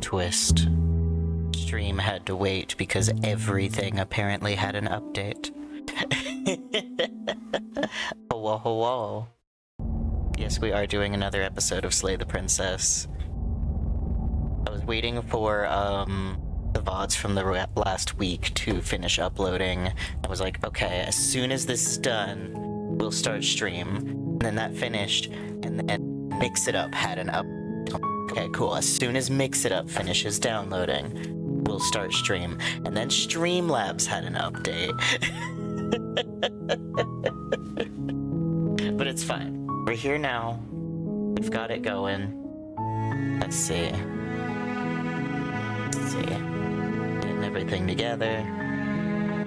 twist. Stream had to wait because everything apparently had an update. Whoa, whoa. Yes, we are doing another episode of Slay the Princess. I was waiting for the VODs from the last week to finish uploading. I was like, okay, as soon as this is done, we'll start stream. And then that finished, and then Mix It Up had an up. Okay, cool. As soon as Mix It Up finishes downloading, we'll start stream. And then Streamlabs had an update. But it's fine. We're here now. We've got it going. Let's see. Getting everything together.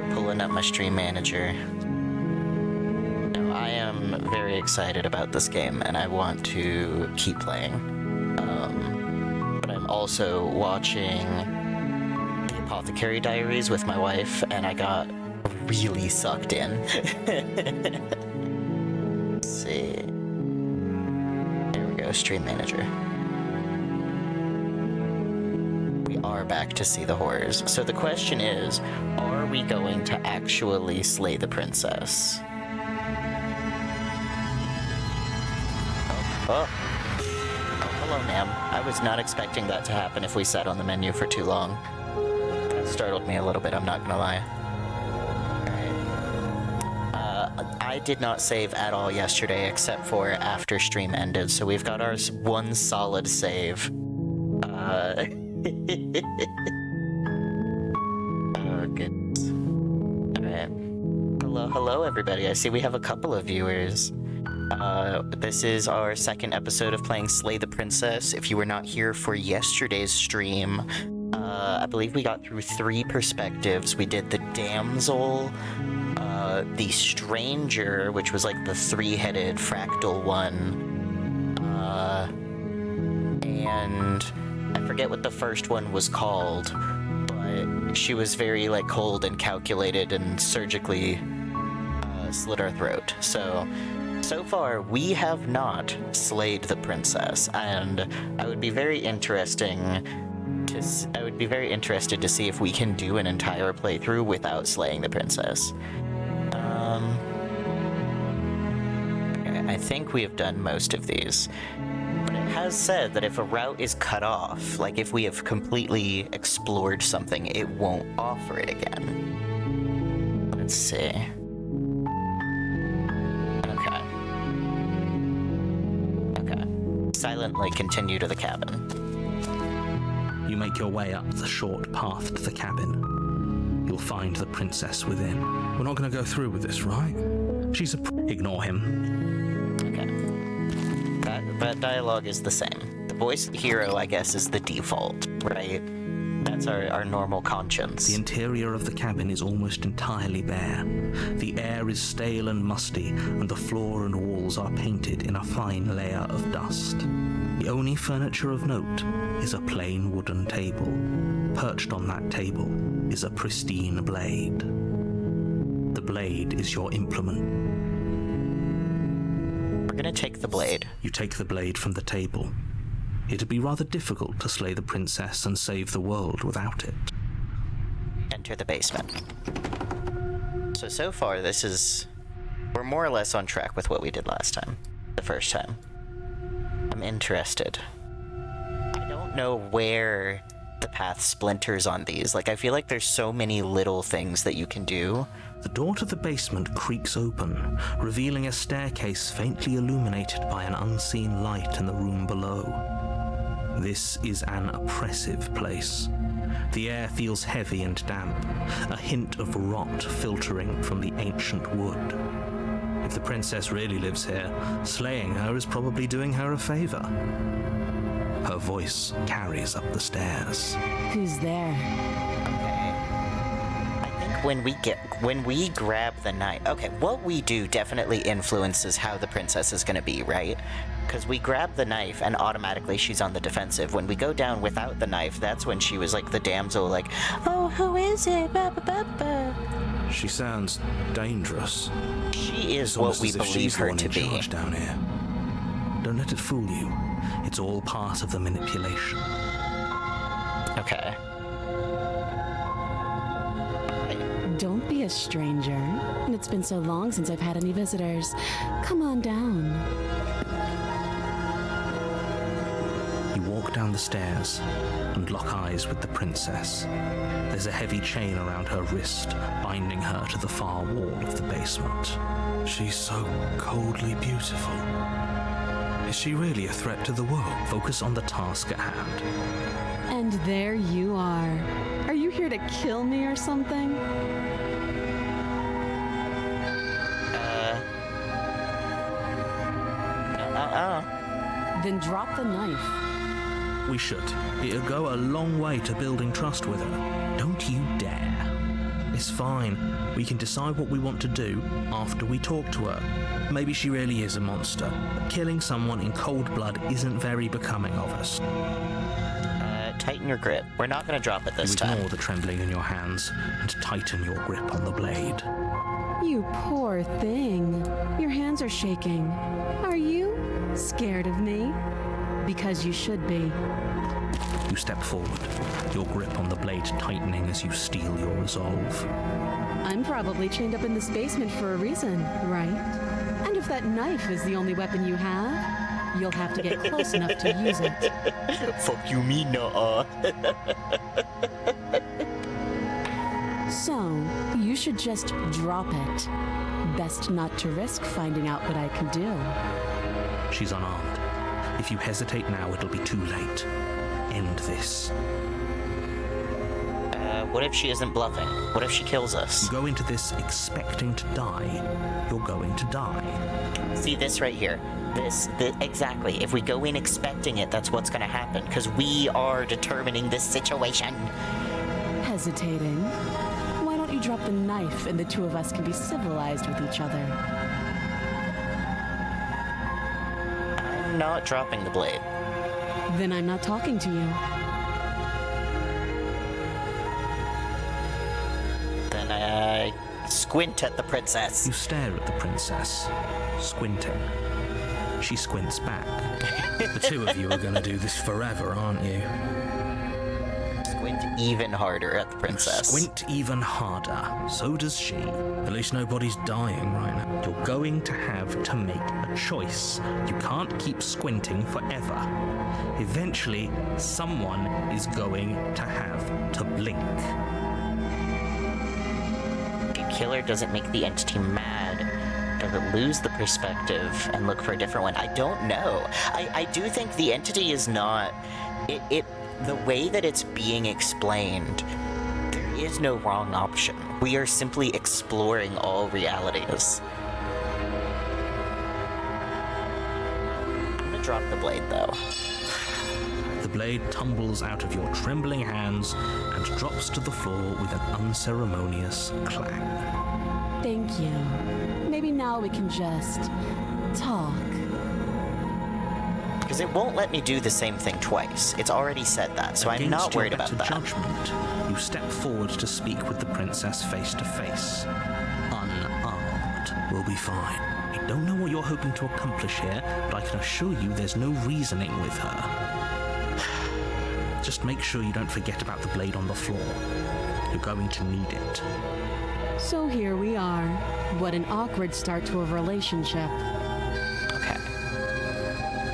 We're pulling up my stream manager. Now, I am very excited about this game, and I want to keep playing. But I'm also watching the Apothecary Diaries with my wife, and I got really sucked in. Let's see. There we go, stream manager. We are back to see the horrors. So the question is, are we going to actually slay the princess? Oh, hello, ma'am. I was not expecting that to happen if we sat on the menu for too long. That startled me a little bit, I'm not gonna lie. I did not save at all yesterday except for after stream ended, so we've got our one solid save. Oh, goodness. Alright. Hello, everybody. I see we have a couple of viewers. This is our second episode of playing Slay the Princess. If you were not here for yesterday's stream, I believe we got through 3 perspectives. We did the damsel, the stranger, which was like the 3-headed fractal one, and I forget what the first one was called, but she was very like cold and calculated and surgically slit our throat. So far we have not slayed the princess, and I would be very interested to see if we can do an entire playthrough without slaying the princess. Okay, I think we have done most of these, but it has said that if a route is cut off, like if we have completely explored something, it won't offer it again. Let's see. Okay. Silently continue to the cabin. You make your way up the short path to the cabin. You'll find the princess within. We're not going to go through with this, right? She's Ignore him. Okay. That dialogue is the same. The voice of the hero, I guess, is the default, right? That's our normal conscience. The interior of the cabin is almost entirely bare. The air is stale and musty, and the floor and walls are painted in a fine layer of dust. The only furniture of note is a plain wooden table. Perched on that table is a pristine blade. The blade is your implement. We're gonna take the blade. You take the blade from the table. It'd be rather difficult to slay the princess and save the world without it. Enter the basement. So far, we're more or less on track with what we did last time. The first time. I'm interested. I don't know where the path splinters on these. Like, I feel like there's so many little things that you can do. The door to the basement creaks open, revealing a staircase faintly illuminated by an unseen light in the room below. This is an oppressive place. The air feels heavy and damp, a hint of rot filtering from the ancient wood. If the princess really lives here, slaying her is probably doing her a favor. Her voice carries up the stairs. Who's there? Okay. I think when we grab the knife, okay, what we do definitely influences how the princess is gonna be, right? Because we grab the knife and automatically she's on the defensive. When we go down without the knife, that's when she was like the damsel, like, oh, who is it? Ba, ba, ba, ba. She sounds dangerous. She is what we believe her to be. Down here. Don't let it fool you. It's all part of the manipulation. Okay. Don't be a stranger. It's been so long since I've had any visitors. Come on down. You walk down the stairs and lock eyes with the princess. There's a heavy chain around her wrist, binding her to the far wall of the basement. She's so coldly beautiful. Is she really a threat to the world? Focus on the task at hand. And there you are. Are you here to kill me or something? Then drop the knife. We should. It'll go a long way to building trust with her. Don't you dare. It's fine. We can decide what we want to do after we talk to her. Maybe she really is a monster, but killing someone in cold blood isn't very becoming of us. Tighten your grip. We're not going to drop it this You time. ignore the trembling in your hands and tighten your grip on the blade. You poor thing. Your hands are shaking. Are you scared of me? Because you should be. You step forward, your grip on the blade tightening as you steel your resolve. I'm probably chained up in this basement for a reason, right? And if that knife is the only weapon you have, you'll have to get close enough to use it. Fuck you, me, nuh-uh. So, you should just drop it. Best not to risk finding out what I can do. She's unarmed. If you hesitate now, it'll be too late. End this. What if she isn't bluffing? What if she kills us? You go into this expecting to die, you're going to die. See this right here. This, exactly. If we go in expecting it, that's what's going to happen. Because we are determining this situation. Hesitating? Why don't you drop the knife and the two of us can be civilized with each other? I'm not dropping the blade. Then I'm not talking to you. Then I squint at the princess. You stare at the princess, squinting. She squints back. The two of you are going to do this forever, aren't you? Squint even harder at the princess. Squint even harder. So does she. At least nobody's dying right now. You're going to have to make a choice. You can't keep squinting forever. Eventually, someone is going to have to blink. Killer doesn't make the entity mad. Does it lose the perspective and look for a different one? I don't know. I do think the entity is not... The way that it's being explained, there is no wrong option. We are simply exploring all realities. I'm gonna drop the blade, though. The blade tumbles out of your trembling hands and drops to the floor with an unceremonious clang. Thank you. Maybe now we can just talk. Because it won't let me do the same thing twice. It's already said that, so I'm not worried about that. Against your better judgment, you step forward to speak with the princess face to face. Unarmed. We'll be fine. I don't know what you're hoping to accomplish here, but I can assure you there's no reasoning with her. Just make sure you don't forget about the blade on the floor. You're going to need it. So here we are. What an awkward start to a relationship. Okay.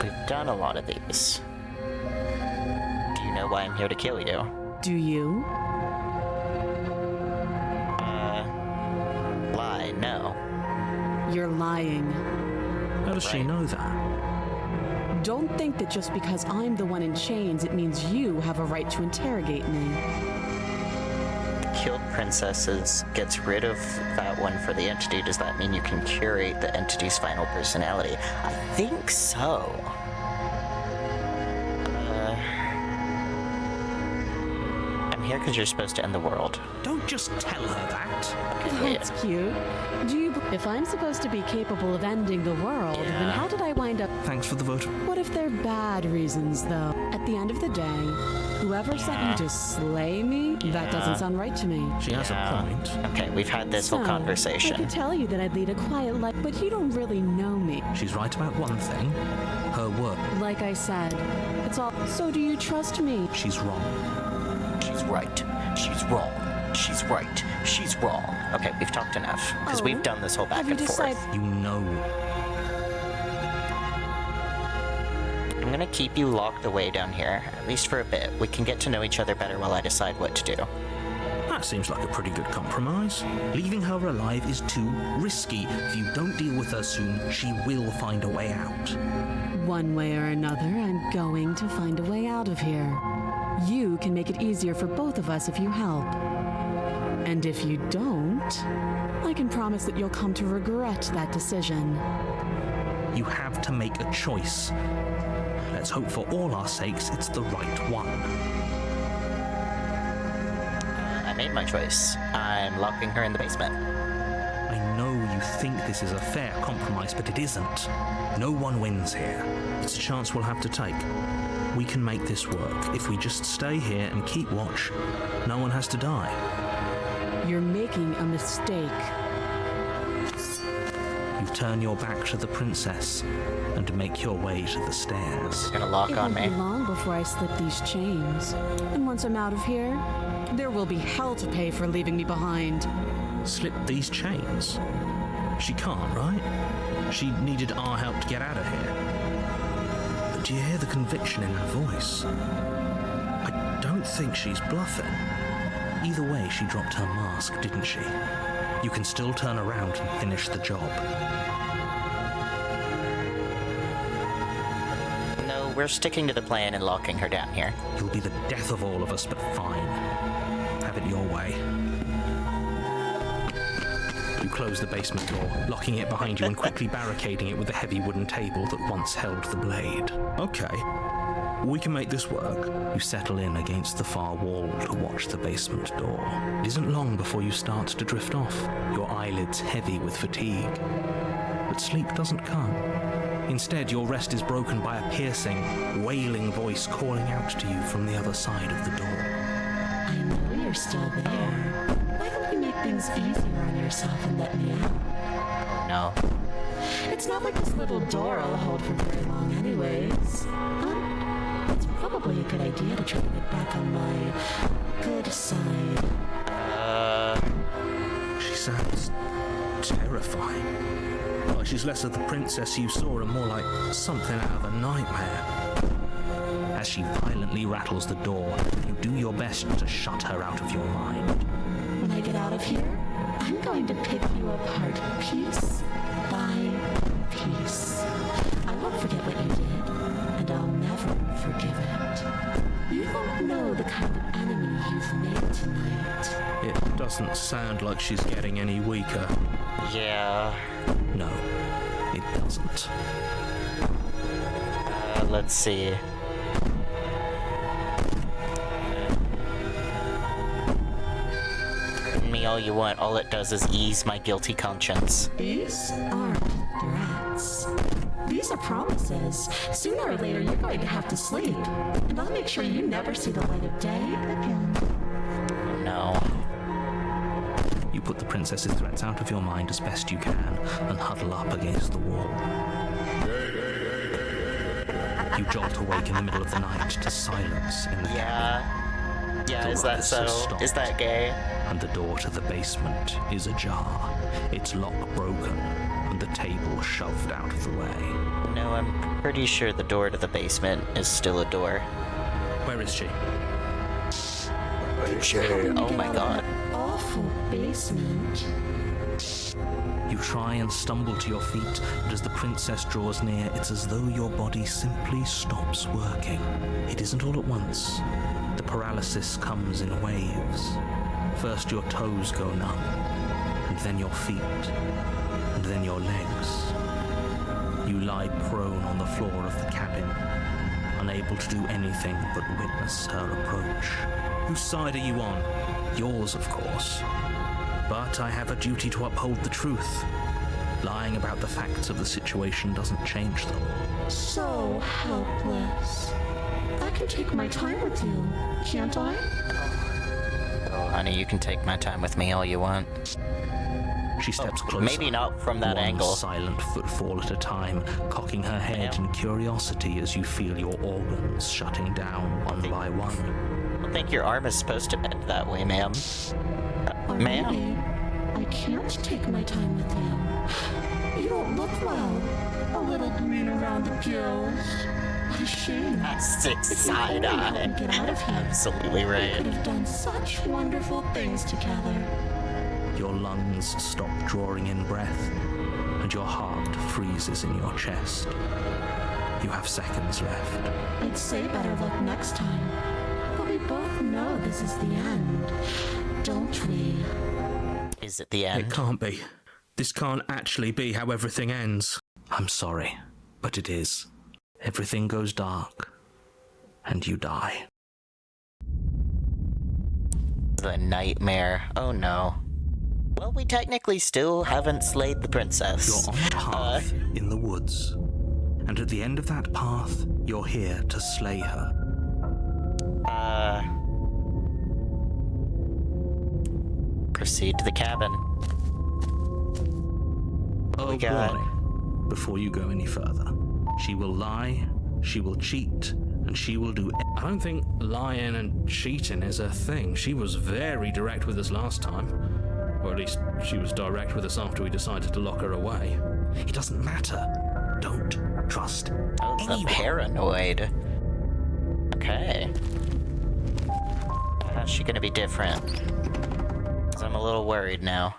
We've done a lot of these. Do you know why I'm here to kill you? Do you? Lie, no. You're lying. How does she Right. know that? Don't think that just because I'm the one in chains, it means you have a right to interrogate me. Killed princesses gets rid of that one for the entity. Does that mean you can curate the entity's final personality? I think so. I'm here because you're supposed to end the world. Don't just tell her that. That's cute. If I'm supposed to be capable of ending the world, then Yeah. how did I wind up? Thanks for the vote. What if they're bad reasons, though? At the end of the day, whoever sent you to slay me, that doesn't sound right to me. She has a point. Okay, we've had this whole So, I conversation. could tell you that I'd lead a quiet life, but you don't really know me. She's right about one thing. Her word. Like I said, it's all. So do you trust me? She's wrong. right. She's wrong. She's right. She's wrong. Okay, we've talked enough. Because we've done this whole back Have you and forth. You know. I'm gonna keep you locked away down here, at least for a bit. We can get to know each other better while I decide what to do. That seems like a pretty good compromise. Leaving her alive is too risky. If you don't deal with her soon, she will find a way out. One way or another, I'm going to find a way out of here. You can make it easier for both of us if you help. And if you don't, I can promise that you'll come to regret that decision. You have to make a choice. Let's hope for all our sakes it's the right one. I made my choice. I'm locking her in the basement. I know you think this is a fair compromise, but it isn't. No one wins here. It's a chance we'll have to take. We can make this work. If we just stay here and keep watch, no one has to die. You're making a mistake. You turn your back to the princess and make your way to the stairs. It's gonna lock It on won't me. be long before I slip these chains. And once I'm out of here, there will be hell to pay for leaving me behind. Slip these chains? She can't, right? She needed our help to get out of here. But do you hear the conviction in her voice? I don't think she's bluffing. Either way, she dropped her mask, didn't she? You can still turn around and finish the job. No, we're sticking to the plan and locking her down here. You'll be the death of all of us, but fine. Have it your way. You close the basement door, locking it behind you and quickly barricading it with the heavy wooden table that once held the blade. Okay, we can make this work. You settle in against the far wall to watch the basement door. It isn't long before you start to drift off, your eyelids heavy with fatigue. But sleep doesn't come. Instead, your rest is broken by a piercing, wailing voice calling out to you from the other side of the door. I know you're still there. Why don't you make things easier on yourself and let me out? No. It's not like this little door I'll hold for very long anyways. It's probably a good idea to try to get back on my good side. She sounds terrifying. Like she's less of the princess you saw and more like something out of a nightmare. As she violently rattles the door, you do your best to shut her out of your mind. When I get out of here, I'm going to pick you apart piece by piece. I won't forget what you did, and I'll never forgive it. You don't know the kind of enemy you've made tonight. It doesn't sound like she's getting any weaker. Yeah. No, it doesn't. Let's see. Pardon me all you want. All it does is ease my guilty conscience. These aren't threats. These are promises. Sooner or later, you're going to have to sleep. And I'll make sure you never see the light of day again. Oh, no. You put the princess's threats out of your mind as best you can and huddle up against the wall. You jolt awake in the middle of the night to silence in the cabin. Yeah, The is that ruckus so? has stopped. Is that gay? And the door to the basement is ajar, its lock broken, and the table shoved out of the way. No, I'm pretty sure the door to the basement is still a door. Where is she? Oh my god. Awful basement. You try and stumble to your feet, but as the princess draws near, it's as though your body simply stops working. It isn't all at once. The paralysis comes in waves. First your toes go numb, and then your feet, and then your legs. You lie prone on the floor of the cabin, unable to do anything but witness her approach. Whose side are you on? Yours, of course. But I have a duty to uphold the truth. Lying about the facts of the situation doesn't change them. So helpless. I can take my time with you, can't I? Oh, honey, you can take my time with me all you want. She steps closer. Maybe not from that one angle. silent footfall at a time, cocking her head in curiosity as you feel your organs shutting down one by one. don't think your arm is supposed to bend that way, ma'am. Ma'am? Already, I can't take my time with you. You don't look well. A little green around the gills. What a shame. Sick If you side only eye. let me get out of here. Absolutely We right. could have done such wonderful things together. Your lungs stop drawing in breath, and your heart freezes in your chest. You have seconds left. I'd say better luck next time. But we both know this is the end, don't we? Is it the It end? can't be. This can't actually be how everything ends. I'm sorry, but it is. Everything goes dark, and you die. The nightmare. Oh no. Well, we technically still haven't slayed the princess. You're on a path in the woods, and at the end of that path, you're here to slay her. Proceed to the cabin. Oh, we got? warning. Before you go any further, she will lie, she will cheat, and she will do... I don't think lying and cheating is a thing. She was very direct with us last time. Or at least she was direct with us after we decided to lock her away. It doesn't matter. Don't trust Oh, the anyone. paranoid. Okay. How's she gonna be different? 'Cause I'm a little worried now.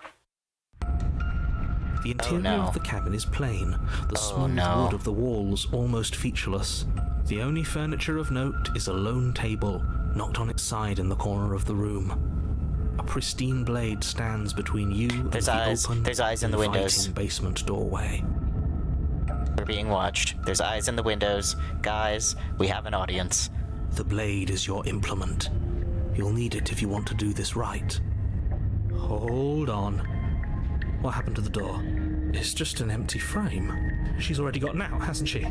The interior no. of the cabin is plain, the smooth no. wood of the walls almost featureless. The only furniture of note is a lone table, knocked on its side in the corner of the room. A pristine blade stands between you and There's the eyes. open, There's eyes in the inviting windows. basement doorway. We're being watched. There's eyes in the windows. Guys, we have an audience. The blade is your implement. You'll need it if you want to do this right. Hold on. What happened to the door? It's just an empty frame. She's already gotten out, hasn't she?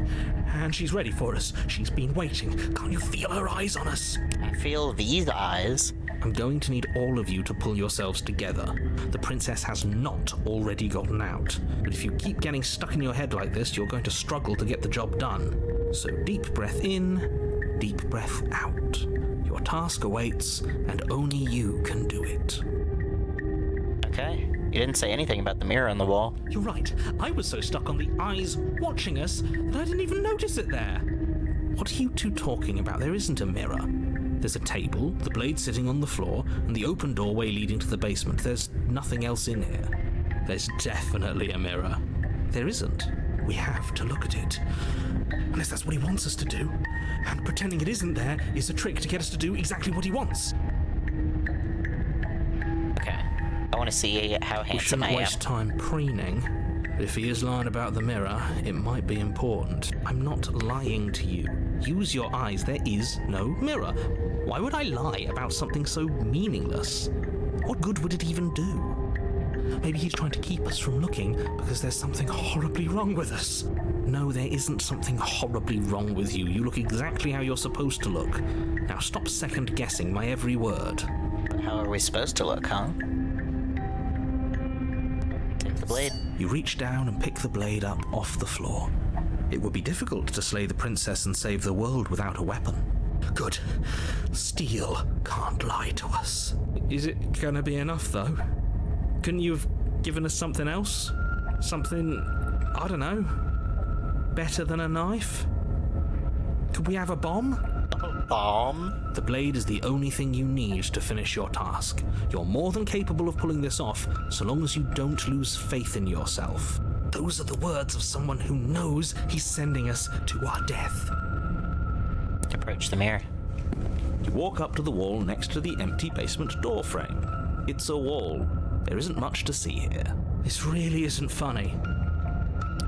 And she's ready for us. She's been waiting. Can't you feel her eyes on us? I feel these eyes. I'm going to need all of you to pull yourselves together. The princess has not already gotten out. But if you keep getting stuck in your head like this, you're going to struggle to get the job done. So deep breath in, deep breath out. Your task awaits, and only you can do it. Okay. You didn't say anything about the mirror on the wall. You're right. I was so stuck on the eyes watching us that I didn't even notice it there. What are you two talking about? There isn't a mirror. There's a table, the blade sitting on the floor, and the open doorway leading to the basement. There's nothing else in here. There's definitely a mirror. There isn't. We have to look at it. Unless that's what he wants us to do. And pretending it isn't there is a trick to get us to do exactly what he wants. Okay. I want to see how We handsome shouldn't I am. waste time preening. But if he is lying about the mirror, it might be important. I'm not lying to you. Use your eyes. There is no mirror. Why would I lie about something so meaningless? What good would it even do? Maybe he's trying to keep us from looking because there's something horribly wrong with us. No, there isn't something horribly wrong with you. You look exactly how you're supposed to look. Now stop second-guessing my every word. How are we supposed to look, huh? Take the blade. You reach down and pick the blade up off the floor. It would be difficult to slay the princess and save the world without a weapon. Good. Steel can't lie to us. Is it gonna be enough, though? Couldn't you have given us something else? Something, I don't know, better than a knife? Could we have a bomb? Bomb? The blade is the only thing you need to finish your task. You're more than capable of pulling this off, so long as you don't lose faith in yourself. Those are the words of someone who knows he's sending us to our death. Approach the mirror. You walk up to the wall next to the empty basement door frame. It's a wall. There isn't much to see here. This really isn't funny.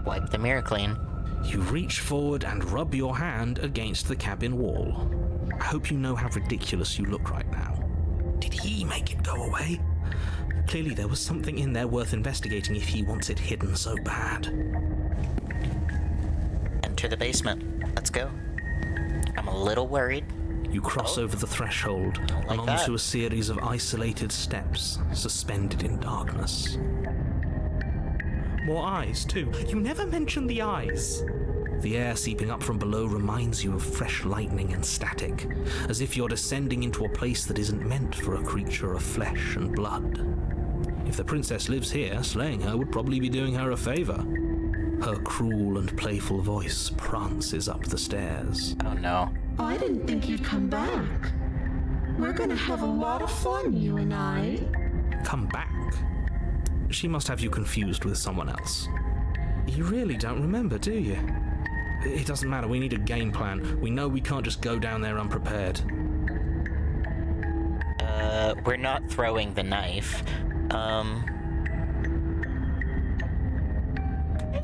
Wipe the mirror clean. You reach forward and rub your hand against the cabin wall. I hope you know how ridiculous you look right now. Did he make it go away? Clearly there was something in there worth investigating if he wants it hidden so bad. Enter the basement. Let's go. I'm a little worried. You cross over the threshold Don't like and that. onto a series of isolated steps, suspended in darkness. More eyes, too. You never mention the eyes. The air seeping up from below reminds you of fresh lightning and static, as if you're descending into a place that isn't meant for a creature of flesh and blood. If the princess lives here, slaying her would probably be doing her a favor. Her cruel and playful voice prances up the stairs. Oh no. I didn't think you'd come back. We're gonna have a lot of fun, you and I. Come back? She must have you confused with someone else. You really don't remember, do you? It doesn't matter, we need a game plan. We know we can't just go down there unprepared. We're not throwing the knife.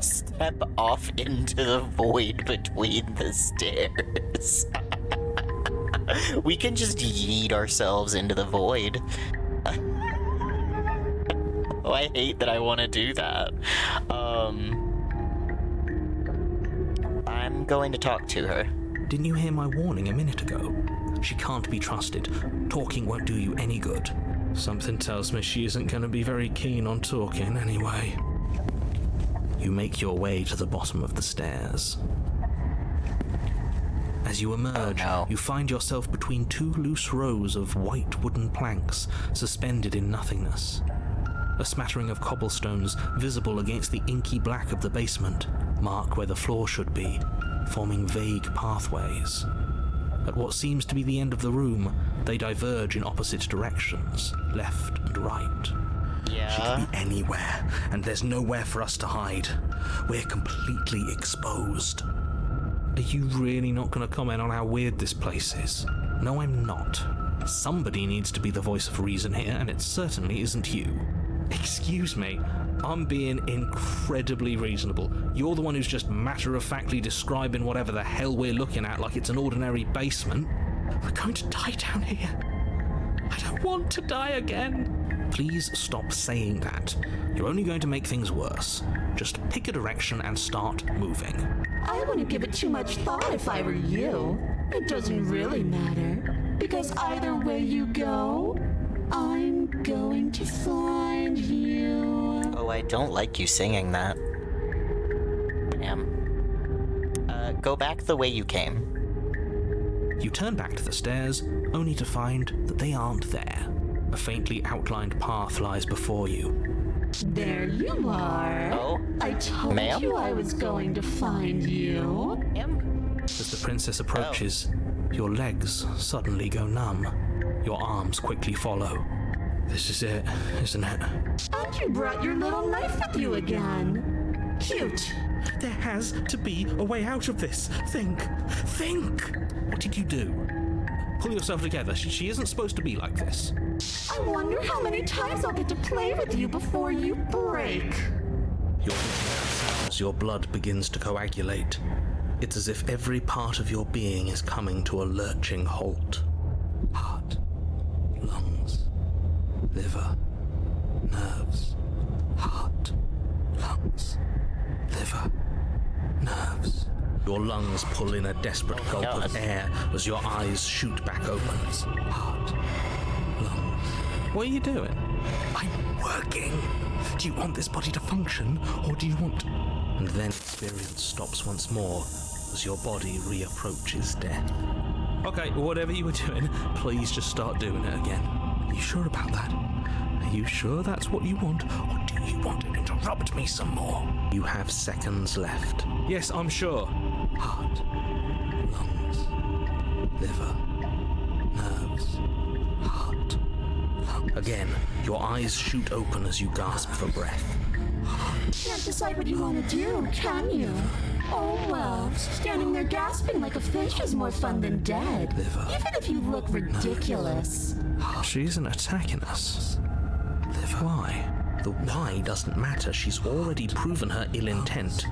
Step off into the void between the stairs. We can just yeet ourselves into the void. Oh, I hate that I want to do that. I'm going to talk to her. Didn't you hear my warning a minute ago? She can't be trusted. Talking won't do you any good. Something tells me she isn't going to be very keen on talking anyway. You make your way to the bottom of the stairs. As you emerge, you find yourself between two loose rows of white wooden planks suspended in nothingness. A smattering of cobblestones visible against the inky black of the basement mark where the floor should be, forming vague pathways. At what seems to be the end of the room, they diverge in opposite directions, left and right. Yeah. She could be anywhere, and there's nowhere for us to hide. We're completely exposed. Are you really not going to comment on how weird this place is? No, I'm not. Somebody needs to be the voice of reason here, and it certainly isn't you. Excuse me, I'm being incredibly reasonable. You're the one who's just matter-of-factly describing whatever the hell we're looking at like it's an ordinary basement. We're going to die down here. I don't want to die again. Please stop saying that. You're only going to make things worse. Just pick a direction and start moving. I wouldn't give it too much thought if I were you. It doesn't really matter, because either way you go, I'm going to find you. Oh, I don't like you singing that. Damn. Go back the way you came. You turn back to the stairs, only to find that they aren't there. A faintly outlined path lies before you. There you are. Oh? I told Ma'am? you I was going to find you. As the princess approaches, your legs suddenly go numb. Your arms quickly follow. This is it, isn't it? And you brought your little knife with you again. Cute. There has to be a way out of this. Think! What did you do? Pull yourself together. She isn't supposed to be like this. I wonder how many times I'll get to play with you before you break. Your as your blood begins to coagulate. It's as if every part of your being is coming to a lurching halt. Heart, lungs, liver, nerves. Heart, lungs, liver, nerves. Your lungs pull in a desperate gulp of air as your eyes shoot back open. Heart, lungs. What are you doing? I'm working. Do you want this body to function, or do you want... And then experience stops once more as your body reapproaches death. Okay, whatever you were doing, please just start doing it again. Are you sure about that? Are you sure that's what you want, or do you want to interrupt me some more? You have seconds left. Yes, I'm sure. Heart, lungs, liver, nerves, heart, lungs. Again, your eyes shoot open as you gasp for breath. Can't decide what you want to do, can you? Oh well, standing there gasping like a fish is more fun than dead. Liver. Even if you look ridiculous. She isn't attacking us. Why? The why doesn't matter. She's already proven her ill intent.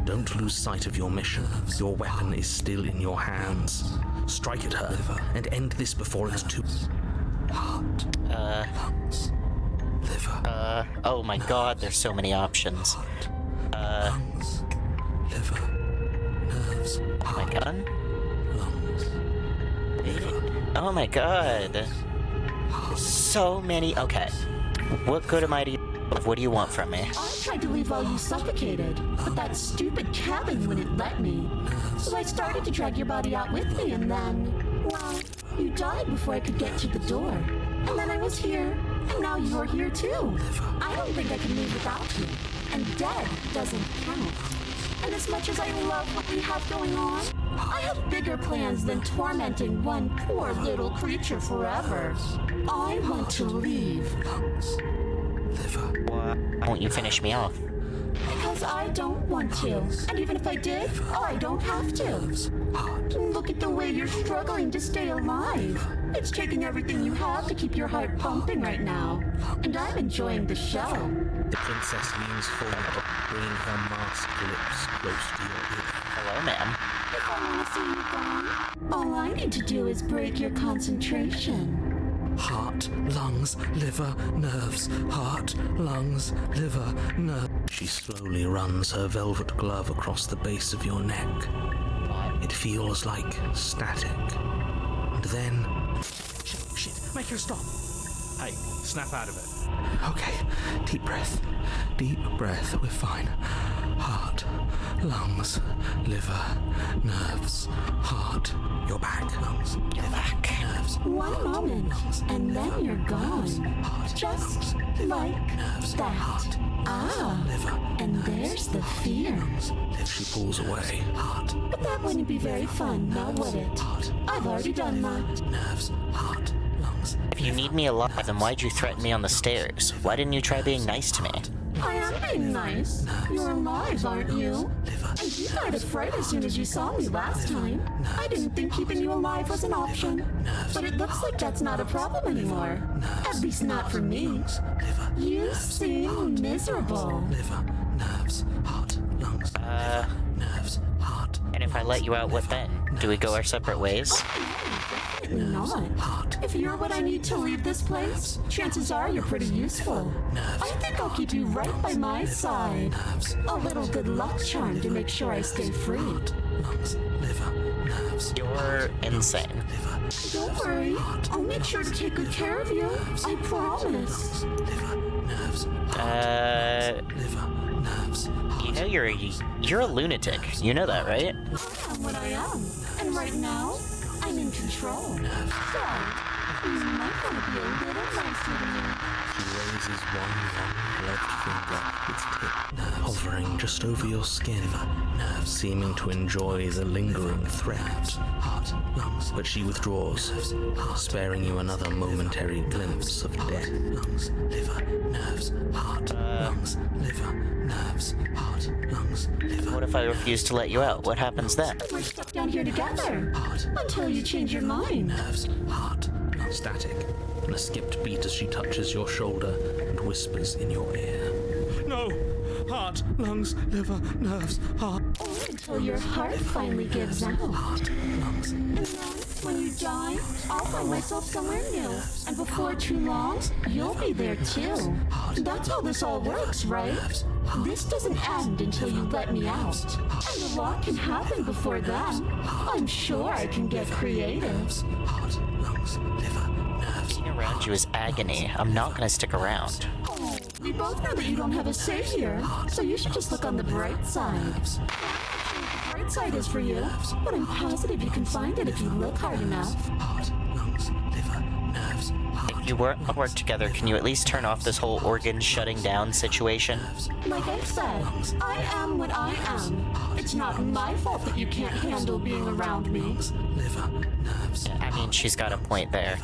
Don't lose sight of your mission. Your weapon is still in your hands. Strike at her and end this before it's too... Heart, lungs, liver. Oh my god, there's so many options. Lungs, liver, nerves. My gun? Lungs, liver. Oh my god. So many. Okay. What good am I to you? What do you want from me? I tried to leave while you suffocated. but that stupid cabin wouldn't let me. So I started to drag your body out with me, and then, well, you died before I could get to the door. And then I was here, and now you're here too. I don't think I can live without you. And dead doesn't count. And as much as I love what we have going on, I have bigger plans than tormenting one poor little creature forever. I want to leave. Why won't you finish me off? Because I don't want to. And even if I did, I don't have to. Look at the way you're struggling to stay alive. It's taking everything you have to keep your heart pumping right now. And I'm enjoying the show. The princess leans forward, bringing her masked lips close to your ear. Hello, ma'am. If I want to see you gone, all I need to do is break your concentration. Heart, lungs, liver, nerves. Heart, lungs, liver, nerves. She slowly runs her velvet glove across the base of your neck. It feels like static. And then... Shit, make her stop. Hey, snap out of it. Okay, deep breath. Deep breath, we're fine. Heart, lungs, liver, nerves. Heart, you're back. Lungs, You're back. nerves. One moment, and then you're gone. Just like that. Ah, and there's the fear. She pulls away. Heart, But that wouldn't be very fun, now would it? I've already done that. nerves, heart, lungs. If you need me alive, then why'd you threaten me on the stairs? Why didn't you try being nice to me? I am being nice. You're alive, aren't you? And you died of fright as soon as you saw me last time. I didn't think keeping you alive was an option. But it looks like that's not a problem anymore. At least not for me. You seem miserable. Liver, nerves, heart, lungs. Nerves, heart. And if I let you out, what then? Do we go our separate ways? Definitely not. If you're what I need to leave this place, chances are you're pretty useful. I think I'll keep you right by my side. A little good luck charm to make sure I stay free. Lungs, liver, nerves. You're insane. Don't worry, I'll make sure to take good care of you. I promise. Liver, nerves. Uh, Liver, nerves. you know you're a lunatic. You know that, right? I am what I am, and right now, I'm in control. So, you might want to be a little nicer to me. She raises one long gloved finger, its tip hovering just over your skin, seeming to enjoy the lingering threat. Heart, lungs. But she withdraws, sparing you another momentary glimpse of death. Lungs, liver, nerves, heart, lungs, liver, nerves, heart, lungs, liver. What if I refuse to let you out? What happens then? We're stuck down here together until you change your mind. Nerves, heart, lungs. Static, and a skipped beat as she touches your shoulder and whispers in your ear. No! Heart, lungs, liver, nerves, heart. Or until your heart finally gives out. Lungs. And then, when you die, I'll find myself somewhere new. And before too long, you'll be there too. That's how this all works, right? This doesn't end until you let me out. And a lot can happen before then. I'm sure I can get creative. Heart, lungs, liver, nerves. Being around you is agony. I'm not gonna stick around. Oh, we both know that you don't have a say here, so you should just look on the bright side. The bright side is for you, but I'm positive you can find it if you look hard enough. Heart, lungs, liver, nerves, heart. If you work together, can you at least turn off this whole organ shutting down situation? Like I said, I am what I am. It's not my fault that you can't handle being around me. Liver, nerves. I mean, she's got a point there.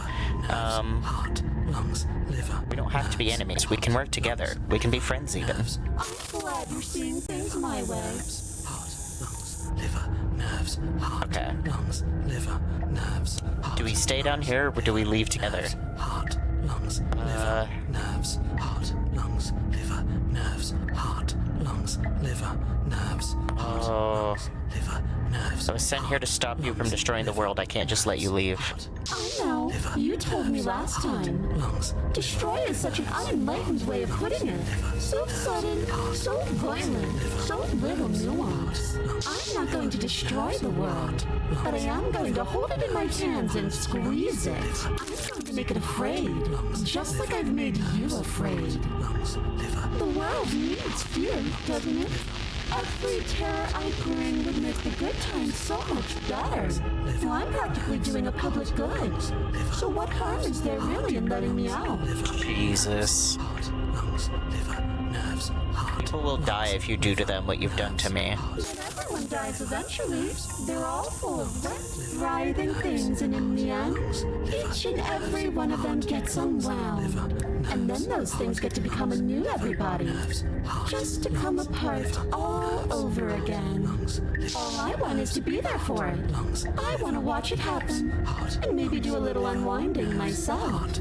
Heart, lungs, liver. We don't have to be enemies. We can work together. We can be friends even. I'm glad you're seeing things my way. Heart, lungs, liver, nerves. Heart, Okay. lungs, liver, nerves. Heart, Do we stay down here or do we leave together? heart, lungs, liver, nerves. Heart, lungs, liver, nerves. Heart, lungs, liver, nerves. Heart, Oh, liver, nerves. I was sent here to stop you from destroying the world. I can't just let you leave. I know. You told me last time. Lungs, Destroy is such an unenlightened way of putting it. So sudden, so violent, so little nuance. I'm not going to destroy the world, but I am going to hold it in my hands and squeeze it. I'm going to make it afraid, just like I've made you afraid. lungs, liver. The world needs fear, doesn't it? Every terror I bring would make the good times so much better. Now I'm practically doing a public good. So what harm is there really in letting me out? Jesus. People will die if you do to them what you've done to me. But everyone dies eventually. They're all full of wet, writhing things, and in the end, each and every one of them gets unwound. And then those things get to become a new everybody. Just to come apart all over again. All I want is to be there for it. I want to watch it happen. And maybe do a little unwinding myself.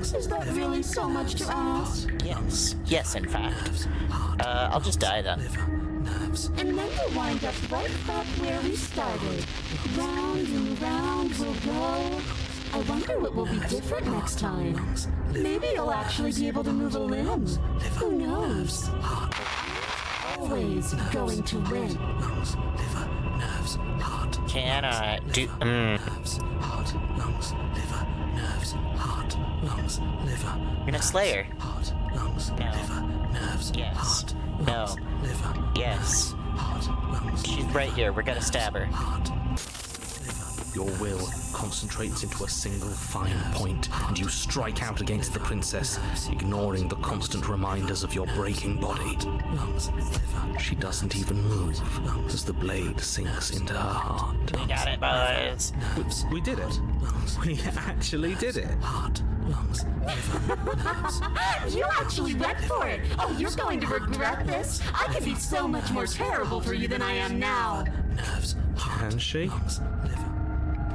Is that really so much to ask? Yes. Yes, in fact. I'll just die then. And then we'll wind up right back where we started. Round and round we'll go. I wonder what will be different next time. Maybe you'll actually be able to move a limb. Who knows? Always going to win. Can I do... You're gonna slay her. No. Yes. No. Yes. She's right here. We're gonna stab her. Your will concentrates into a single fine point, and you strike out against the princess, ignoring the constant reminders of your breaking body. She doesn't even move as the blade sinks into her heart. We got it, boys. We did it. We actually did it. You actually went for it. Oh, you're going to regret this. I could be so much more terrible for you than I am now. Can she?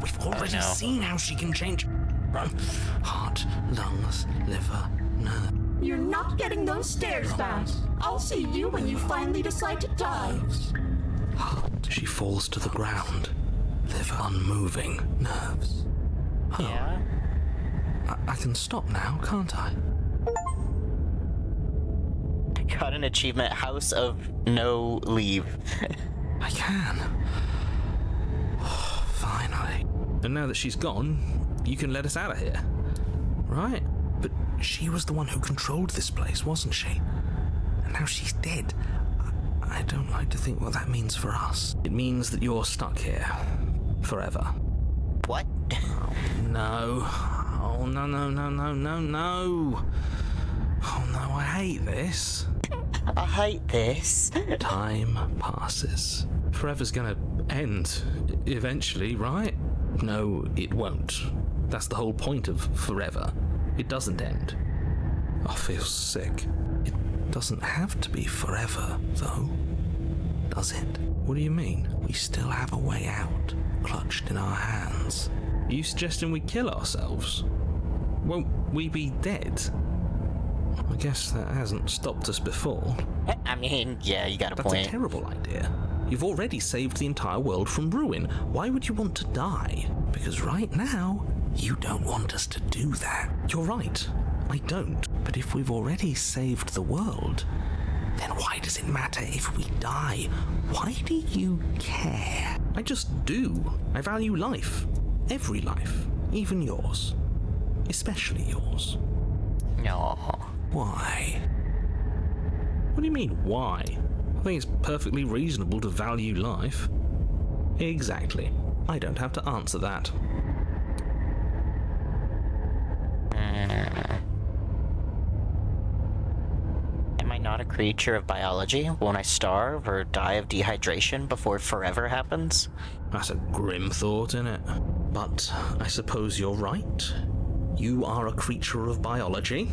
We've already seen how she can change heart, lungs, liver, nerve. You're not getting those stairs back. I'll see you when you finally decide to die. She falls to the ground, liver unmoving, nerves. Yeah? I can stop now, can't I? Got an achievement, House of No Leave. I can. Finally. And now that she's gone, you can let us out of here. Right? But she was the one who controlled this place, wasn't she? And now she's dead. I don't like to think what that means for us. It means that you're stuck here. Forever. What? Oh, no. Oh, no, no, no, no, no, no. Oh, no, I hate this. I hate this. Time passes. Forever's gonna end eventually, right? No, it won't. That's the whole point of forever. It doesn't end. I feel sick. It doesn't have to be forever, though. Does it? What do you mean? We still have a way out, clutched in our hands. Are you suggesting we kill ourselves? Won't we be dead? I guess that hasn't stopped us before. I mean, yeah, you got a That's point. a terrible idea. You've already saved the entire world from ruin. Why would you want to die? Because right now, you don't want us to do that. You're right. I don't. But if we've already saved the world, then why does it matter if we die? Why do you care? I just do. I value life. Every life. Even yours. Especially yours. No. Why? What do you mean, why? I think it's perfectly reasonable to value life. Exactly. I don't have to answer that. Am I not a creature of biology? Won't I starve or die of dehydration before forever happens? That's a grim thought, innit? But I suppose you're right. You are a creature of biology.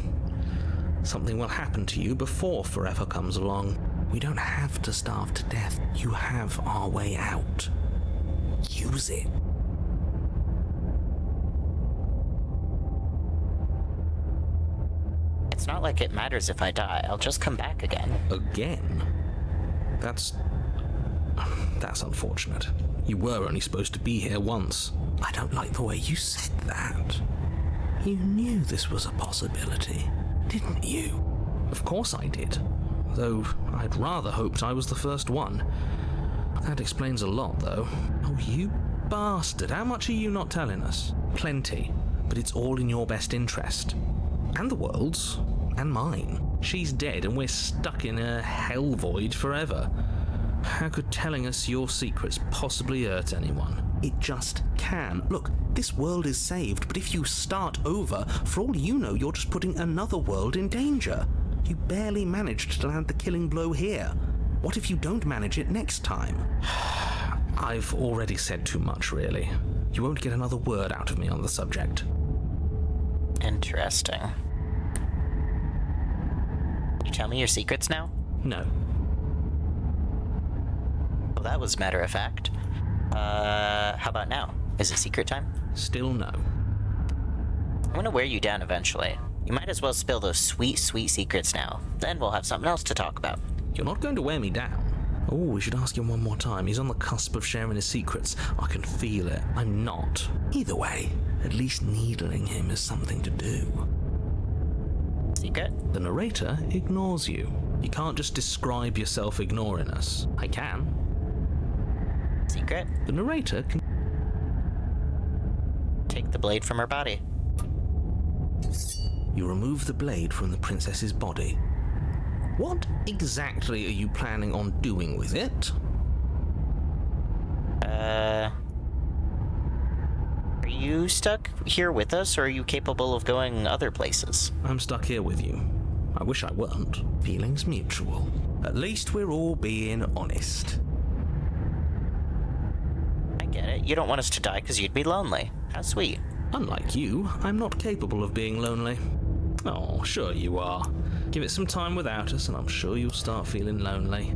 Something will happen to you before forever comes along. We don't have to starve to death. You have our way out. Use it. It's not like it matters if I die. I'll just come back again. Again? That's unfortunate. You were only supposed to be here once. I don't like the way you said that. You knew this was a possibility, didn't you? Of course I did. Though I'd rather hoped I was the first one. That explains a lot, though. Oh, you bastard. How much are you not telling us? Plenty. But it's all in your best interest. And the world's. And mine. She's dead and we're stuck in a hell void forever. How could telling us your secrets possibly hurt anyone? It just can. Look, this world is saved, but if you start over, for all you know, you're just putting another world in danger. You barely managed to land the killing blow here. What if you don't manage it next time? I've already said too much, really. You won't get another word out of me on the subject. Interesting. You tell me your secrets now? No. Well, that was matter of fact. How about now? Is it secret time? Still no. I'm gonna wear you down eventually. You might as well spill those sweet, sweet secrets now. Then we'll have something else to talk about. You're not going to wear me down. Oh, we should ask him one more time. He's on the cusp of sharing his secrets. I can feel it. I'm not. Either way, at least needling him is something to do. Secret? The narrator ignores you. You can't just describe yourself ignoring us. I can. Secret? The narrator can Take the blade from her body. You remove the blade from the princess's body. What exactly are you planning on doing with it? Are you stuck here with us, or are you capable of going other places? I'm stuck here with you. I wish I weren't. Feelings mutual. At least we're all being honest. I get it. You don't want us to die because you'd be lonely. How sweet. Unlike you, I'm not capable of being lonely. Oh, sure you are. Give it some time without us, and I'm sure you'll start feeling lonely.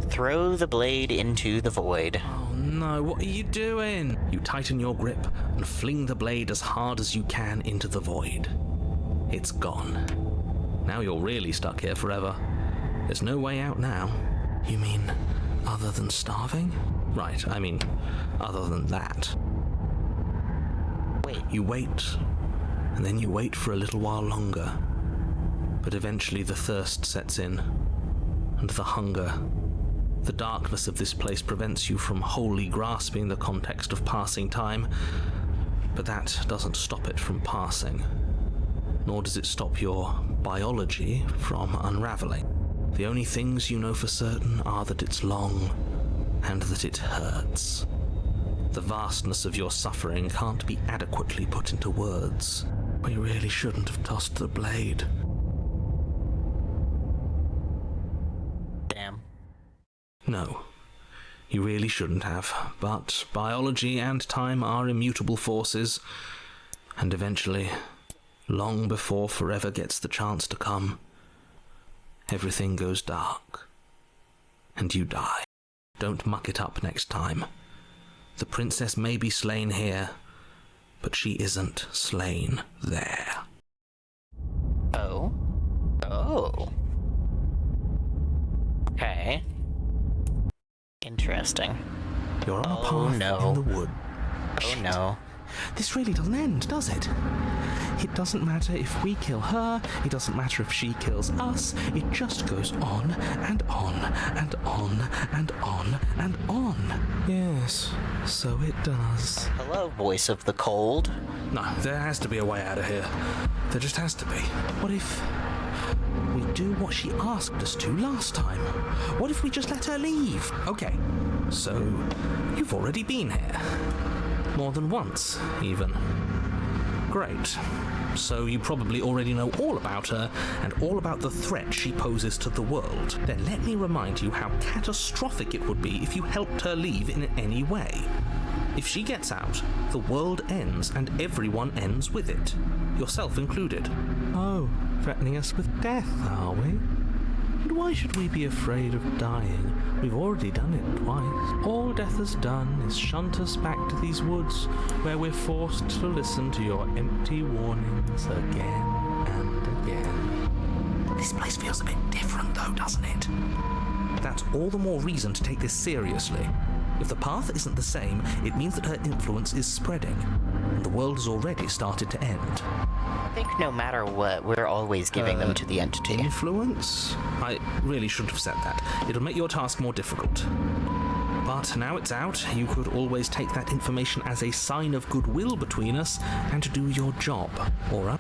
Throw the blade into the void. Oh no, what are you doing? You tighten your grip and fling the blade as hard as you can into the void. It's gone. Now you're really stuck here forever. There's no way out now. You mean, other than starving? Right, I mean, other than that. Wait. You wait, and then you wait for a little while longer. But eventually the thirst sets in, and the hunger. The darkness of this place prevents you from wholly grasping the context of passing time, but that doesn't stop it from passing. Nor does it stop your biology from unraveling. The only things you know for certain are that it's long, and that it hurts. The vastness of your suffering can't be adequately put into words. We really shouldn't have tossed the blade. Damn. No, you really shouldn't have, but biology and time are immutable forces, and eventually, long before forever gets the chance to come, everything goes dark, and you die. Don't muck it up next time. The princess may be slain here, but she isn't slain there. Oh? Oh. Okay. Interesting. You're on a Oh, path no. in the wood. Oh no. This really doesn't end, does it? It doesn't matter if we kill her, it doesn't matter if she kills us, it just goes on and on and on and on and on. Yes, so it does. Hello, voice of the cold. No, there has to be a way out of here. There just has to be. What if we do what she asked us to last time? What if we just let her leave? Okay, so you've already been here. More than once, even. Great. So you probably already know all about her and all about the threat she poses to the world. Then let me remind you how catastrophic it would be if you helped her leave in any way. If she gets out, the world ends and everyone ends with it, yourself included. Oh, threatening us with death, are we? But why should we be afraid of dying? We've already done it twice. All death has done is shunt us back to these woods, where we're forced to listen to your empty warnings again and again. This place feels a bit different though, doesn't it? That's all the more reason to take this seriously. If the path isn't the same, it means that her influence is spreading, and the world has already started to end. I think no matter what, we're always giving them to the entity. Influence? I really shouldn't have said that. It'll make your task more difficult. But now it's out, you could always take that information as a sign of goodwill between us and do your job, alright?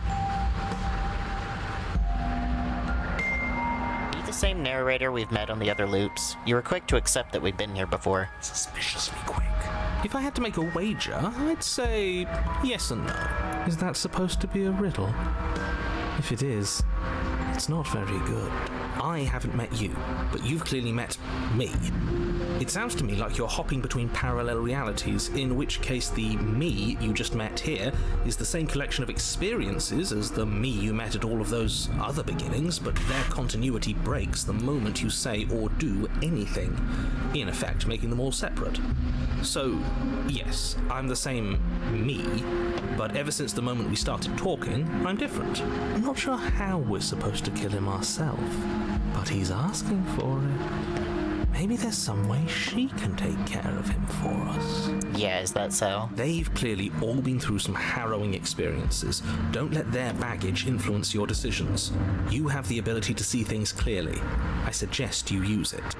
Be the same narrator we've met on the other loops? You were quick to accept that we'd been here before. Suspiciously quick. If I had to make a wager, I'd say yes and no. Is that supposed to be a riddle? If it is, it's not very good. I haven't met you, but you've clearly met me. It sounds to me like you're hopping between parallel realities, in which case the me you just met here is the same collection of experiences as the me you met at all of those other beginnings, but their continuity breaks the moment you say or do anything, in effect making them all separate. So, yes, I'm the same me, but ever since the moment we started talking, I'm different. I'm not sure how we're supposed to kill him ourselves, but he's asking for it. Maybe there's some way she can take care of him for us. Yeah, is that so? They've clearly all been through some harrowing experiences. Don't let their baggage influence your decisions. You have the ability to see things clearly. I suggest you use it.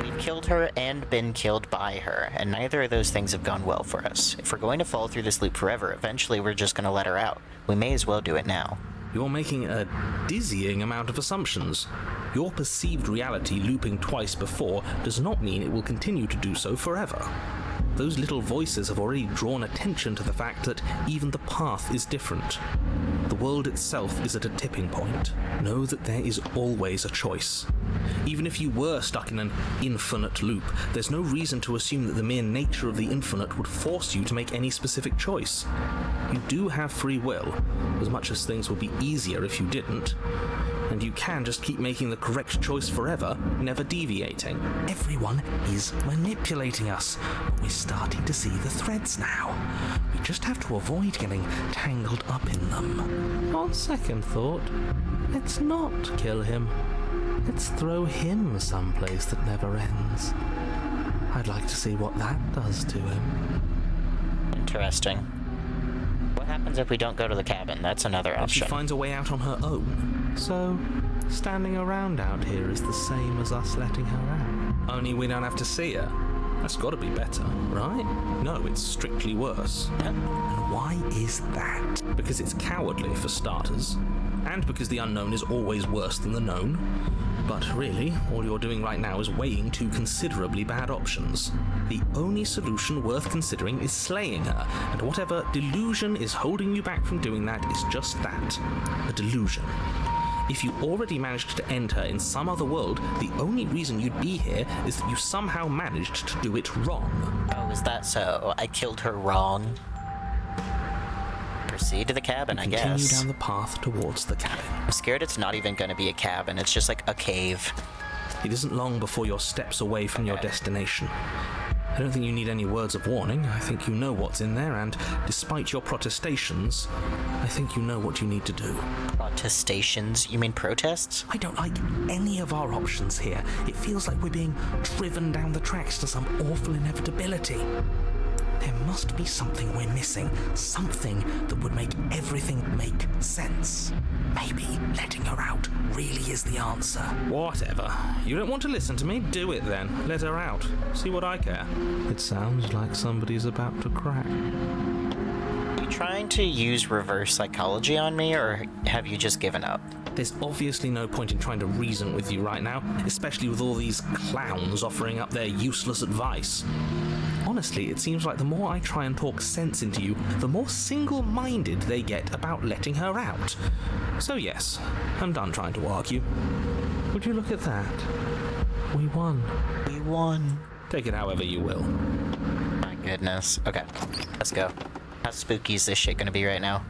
We've killed her and been killed by her, and neither of those things have gone well for us. If we're going to fall through this loop forever, eventually we're just going to let her out. We may as well do it now. You're making a dizzying amount of assumptions. Your perceived reality looping twice before does not mean it will continue to do so forever. Those little voices have already drawn attention to the fact that even the path is different. The world itself is at a tipping point. Know that there is always a choice. Even if you were stuck in an infinite loop, there's no reason to assume that the mere nature of the infinite would force you to make any specific choice. You do have free will, as much as things would be easier if you didn't. And you can just keep making the correct choice forever, never deviating. Everyone is manipulating us, but we're starting to see the threads now. We just have to avoid getting tangled up in them. On second thought, let's not kill him. Let's throw him someplace that never ends. I'd like to see what that does to him. Interesting. What happens if we don't go to the cabin? That's another option. She finds a way out on her own. So, standing around out here is the same as us letting her out. Only we don't have to see her. That's got to be better, right? No, it's strictly worse. And why is that? Because it's cowardly, for starters. And because the unknown is always worse than the known. But really, all you're doing right now is weighing two considerably bad options. The only solution worth considering is slaying her, and whatever delusion is holding you back from doing that is just that, a delusion. If you already managed to end her in some other world, the only reason you'd be here is that you somehow managed to do it wrong. Oh, is that so? I killed her wrong? Proceed to the cabin, I guess. Continue down the path towards the cabin. I'm scared it's not even going to be a cabin. It's just like a cave. It isn't long before you're steps away from your destination. I don't think you need any words of warning. I think you know what's in there, and despite your protestations, I think you know what you need to do. Protestations? You mean protests? I don't like any of our options here. It feels like we're being driven down the tracks to some awful inevitability. There must be something we're missing, something that would make everything make sense. Maybe letting her out really is the answer. Whatever. You don't want to listen to me? Do it then. Let her out. See what I care. It sounds like somebody's about to crack. Are you trying to use reverse psychology on me, or have you just given up? There's obviously no point in trying to reason with you right now, especially with all these clowns offering up their useless advice. Honestly, it seems like the more I try and talk sense into you, the more single-minded they get about letting her out. So yes, I'm done trying to argue. Would you look at that? We won. We won. Take it however you will. My goodness. Okay, let's go. How spooky is this shit gonna be right now?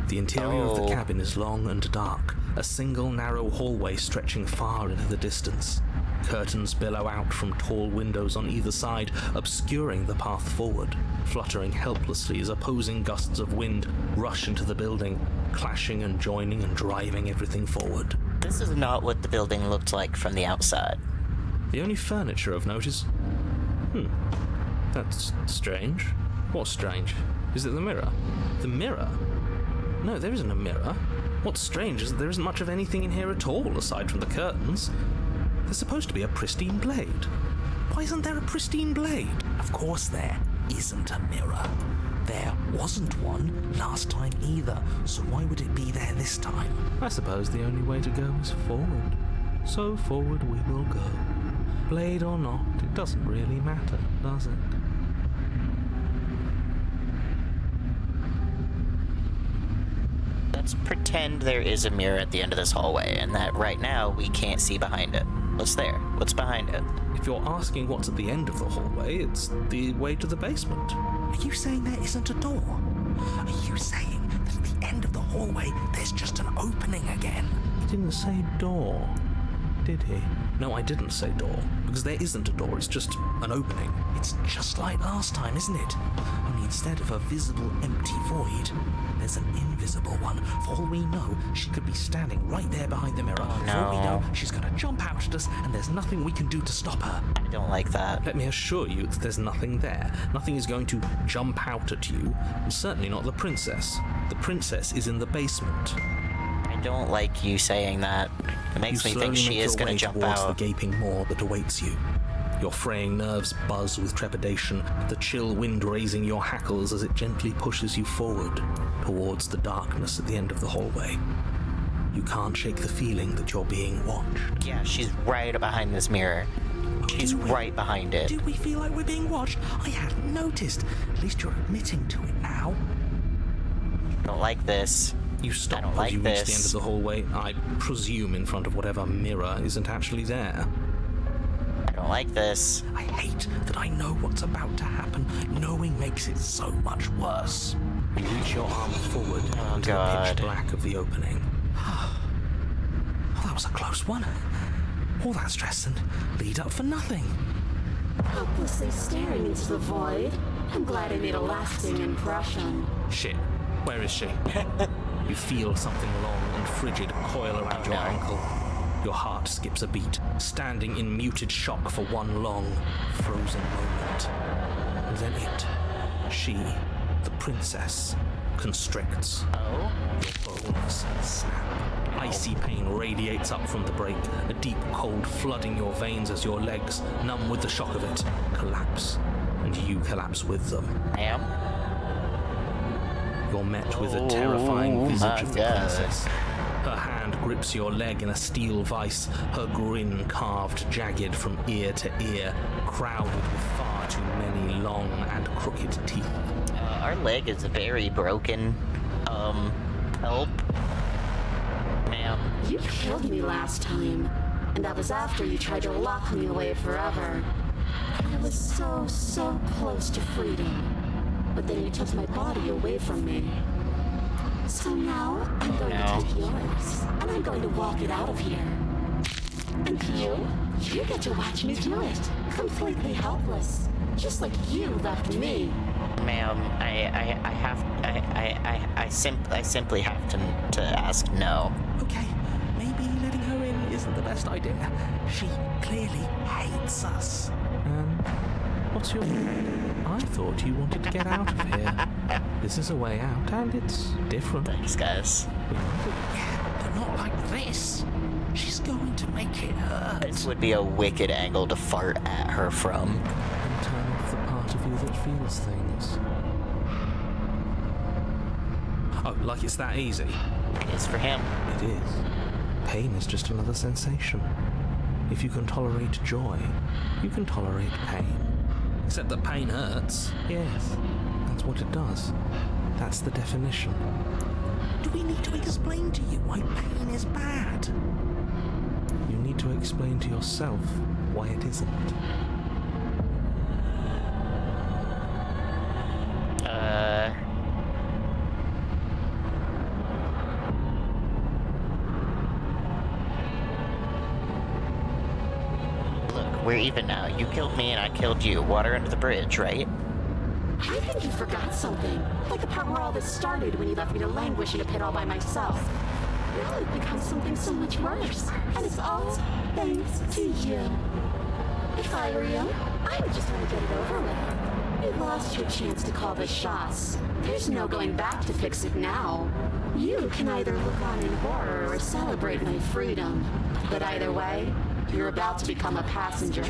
The interior of the cabin is long and dark, a single narrow hallway stretching far into the distance. Curtains billow out from tall windows on either side, obscuring the path forward, fluttering helplessly as opposing gusts of wind rush into the building, clashing and joining and driving everything forward. This is not what the building looked like from the outside. The only furniture of note is... That's strange. What's strange? Is it the mirror? The mirror? No, there isn't a mirror. What's strange is that there isn't much of anything in here at all, aside from the curtains. There's supposed to be a pristine blade. Why isn't there a pristine blade? Of course there isn't a mirror. There wasn't one last time either, so why would it be there this time? I suppose the only way to go is forward. So forward we will go. Blade or not, it doesn't really matter, does it? Let's pretend there is a mirror at the end of this hallway, and that right now we can't see behind it. What's there? What's behind it? If you're asking what's at the end of the hallway, it's the way to the basement. Are you saying there isn't a door? Are you saying that at the end of the hallway there's just an opening again? He didn't say door, did he? No, I didn't say door, because there isn't a door, it's just an opening. It's just like last time, isn't it? Only instead of a visible empty void, there's an invisible one. For all we know, she could be standing right there behind the mirror. Oh, no. For all we know, she's gonna jump out at us, and there's nothing we can do to stop her. I don't like that. Let me assure you that there's nothing there. Nothing is going to jump out at you, and certainly not the princess. The princess is in the basement. I don't like you saying that. It makes me think she is going to jump towards out. the gaping maw that awaits you. Your fraying nerves buzz with trepidation, the chill wind raising your hackles as it gently pushes you forward towards the darkness at the end of the hallway. You can't shake the feeling that you're being watched. Yeah, she's right behind this mirror. She's right behind it. Do we feel like we're being watched? I hadn't noticed. At least you're admitting to it now. I don't like this. You stop I don't as like you reach the this. end of the hallway, I presume in front of whatever mirror isn't actually there. I don't like this. I hate that I know what's about to happen. Knowing makes it so much worse. You reach your arm forward into the God. pitch black of the opening. Oh, that was a close one. All that stress and lead up for nothing. Hopelessly staring into the void. I'm glad I made a lasting impression. Shit, where is she? You feel something long and frigid coil around your ankle. Your heart skips a beat, standing in muted shock for one long, frozen moment. And then she, the princess, constricts. Oh? Your bones snap. Icy pain radiates up from the break, a deep cold flooding your veins as your legs, numb with the shock of it, collapse. And you collapse with them. I am? You're met with a terrifying Oh visage my of the God. princess. Her hand grips your leg in a steel vice, her grin carved jagged from ear to ear, crowded with far too many long and crooked teeth. Our leg is very broken. Help? Ma'am. You killed me last time, and that was after you tried to lock me away forever. I was so close to freedom. But then you took my body away from me. So now I'm going to take yours, and I'm going to walk it out of here. And you get to watch me do it, completely helpless, just like you left me. Ma'am, I simply have to ask no. Okay, maybe letting her in isn't the best idea. She clearly hates us. What's your... I thought you wanted to get out of here. This is a way out, and it's different. Thanks, guys. Yeah, but not like this. She's going to make it hurt. This would be a wicked angle to fart at her from. And turn off the part of you that feels things. Oh, like it's that easy? It's for him. It is. Pain is just another sensation. If you can tolerate joy, you can tolerate pain. Except that pain hurts. Yes, that's what it does. That's the definition. Do we need to explain to you why pain is bad? You need to explain to yourself why it isn't. Look, we're even now. You killed me and I killed you. Water under the bridge, right? I think you forgot something. Like the part where all this started when you left me to languish in a pit all by myself. Now it's become something so much worse. And it's all thanks to you. If I were you, I would just want to get it over with. You lost your chance to call the shots. There's no going back to fix it now. You can either look on in horror or celebrate my freedom. But either way, you're about to become a passenger.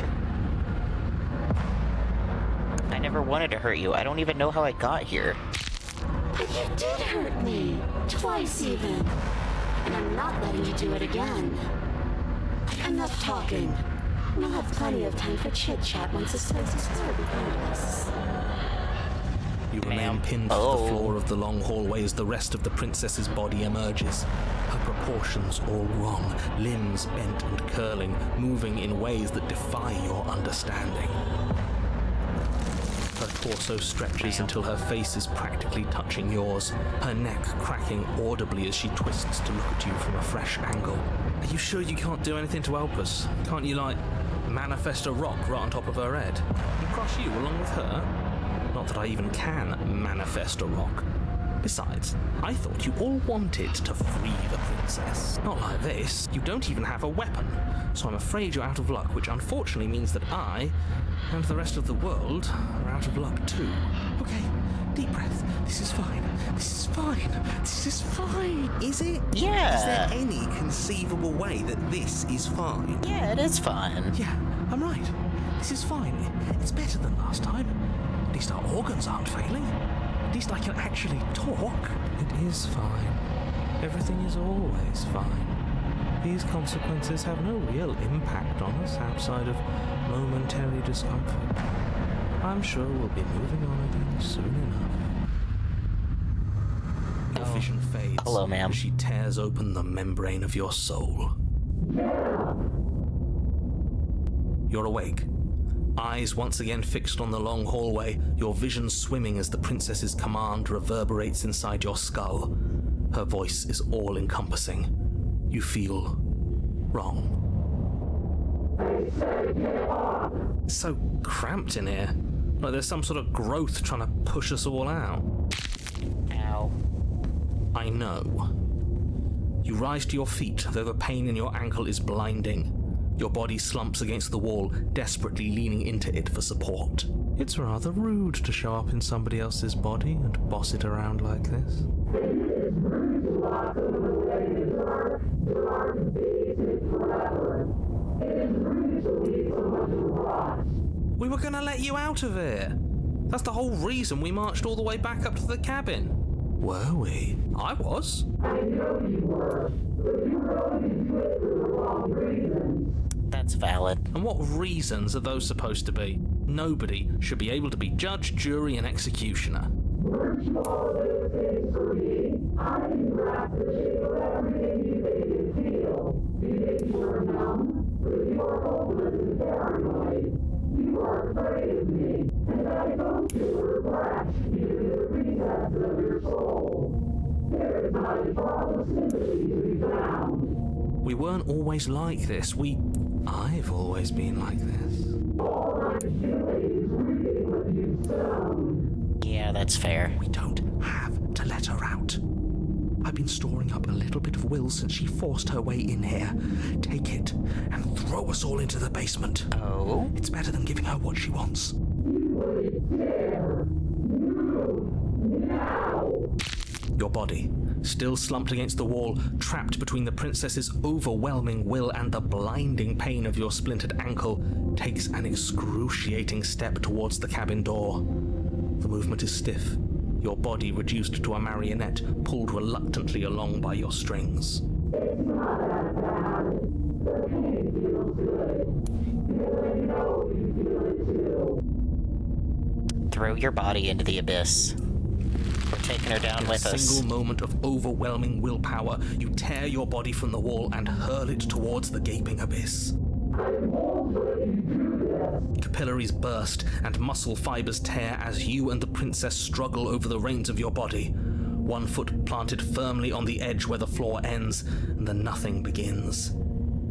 I never wanted to hurt you. I don't even know how I got here. But you did hurt me. Twice even. And I'm not letting you do it again. Enough talking. We'll have plenty of time for chit-chat once this place is clear behind us. You remain Ma'am. pinned to the floor of the long hallway as the rest of the princess's body emerges. Her proportions all wrong, limbs bent and curling, moving in ways that defy your understanding. Her torso stretches until her face is practically touching yours, her neck cracking audibly as she twists to look at you from a fresh angle. Are you sure you can't do anything to help us? Can't you, manifest a rock right on top of her head and crush you along with her? Not that I even can manifest a rock. Besides, I thought you all wanted to free the princess. Not like this. You don't even have a weapon. So I'm afraid you're out of luck, which unfortunately means that I, and the rest of the world, are out of luck too. Okay, deep breath. This is fine. This is fine. This is fine. Is it? Yeah. Is there any conceivable way that this is fine? Yeah, it is fine. Yeah, I'm right. This is fine. It's better than last time. At least our organs aren't failing. At least I can actually talk. It is fine. Everything is always fine. These consequences have no real impact on us outside of momentary discomfort. I'm sure we'll be moving on again soon enough. Your vision fades. Hello, ma'am. As she tears open the membrane of your soul. You're awake. Eyes once again fixed on the long hallway, your vision swimming as the princess's command reverberates inside your skull. Her voice is all-encompassing. You feel wrong. It's so cramped in here. Like there's some sort of growth trying to push us all out. Ow. I know. You rise to your feet, though the pain in your ankle is blinding. Your body slumps against the wall, desperately leaning into it for support. It's rather rude to show up in somebody else's body and boss it around like this. We were gonna let you out of here. That's the whole reason we marched all the way back up to the cabin. Were we? I was. That's valid. And what reasons are those supposed to be? Nobody should be able to be judge, jury, and executioner. We weren't always like this. I've always been like this. Yeah, that's fair. We don't have to let her out. I've been storing up a little bit of will since she forced her way in here. Take it and throw us all into the basement. Oh? It's better than giving her what she wants. Your body, still slumped against the wall, trapped between the princess's overwhelming will and the blinding pain of your splintered ankle, takes an excruciating step towards the cabin door. The movement is stiff, your body reduced to a marionette, pulled reluctantly along by your strings. Throw your body into the abyss. We're taking her down with In a us. single moment of overwhelming willpower, you tear your body from the wall and hurl it towards the gaping abyss. Capillaries burst and muscle fibers tear as you and the princess struggle over the reins of your body. One foot planted firmly on the edge where the floor ends, and the nothing begins.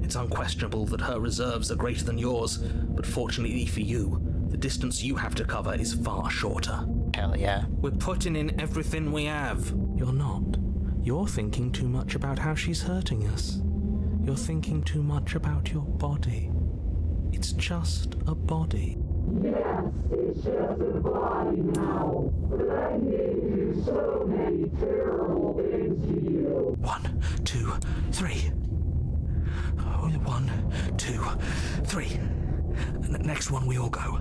It's unquestionable that her reserves are greater than yours, but fortunately for you, the distance you have to cover is far shorter. Hell yeah. We're putting in everything we have. You're not. You're thinking too much about how she's hurting us. You're thinking too much about your body. It's just a body. Yes, it's just a body now, but I gave you so many terrible things to you. 1, 2, 3. 1, 2, 3. Next one we all go.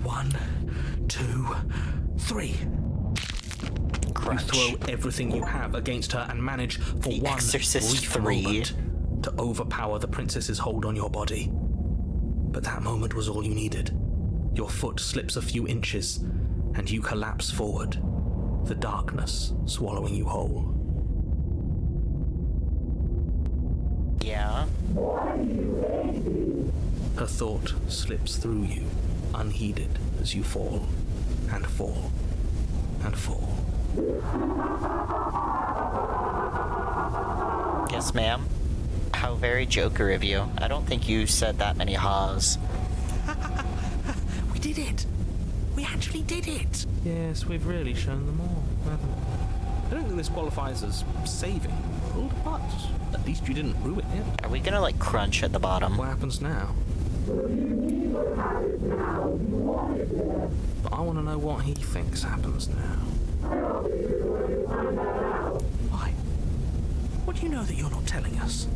1, 2, 3. Crunch. You throw everything you have against her and manage for The one Exorcist brief 3. moment to overpower the princess's hold on your body. But that moment was all you needed. Your foot slips a few inches, and you collapse forward, the darkness swallowing you whole. Yeah? Her thought slips through you, unheeded, as you fall, and fall, and fall. Yes, ma'am. How very Joker of you. I don't think you said that many ha's. We did it! We actually did it! Yes, we've really shown them all, haven't we? I don't think this qualifies as saving the world, but at least you didn't ruin it. Are we gonna, like, crunch at the bottom? What happens now? But I want to know what he thinks happens now. Why? What do you know that you're not telling us?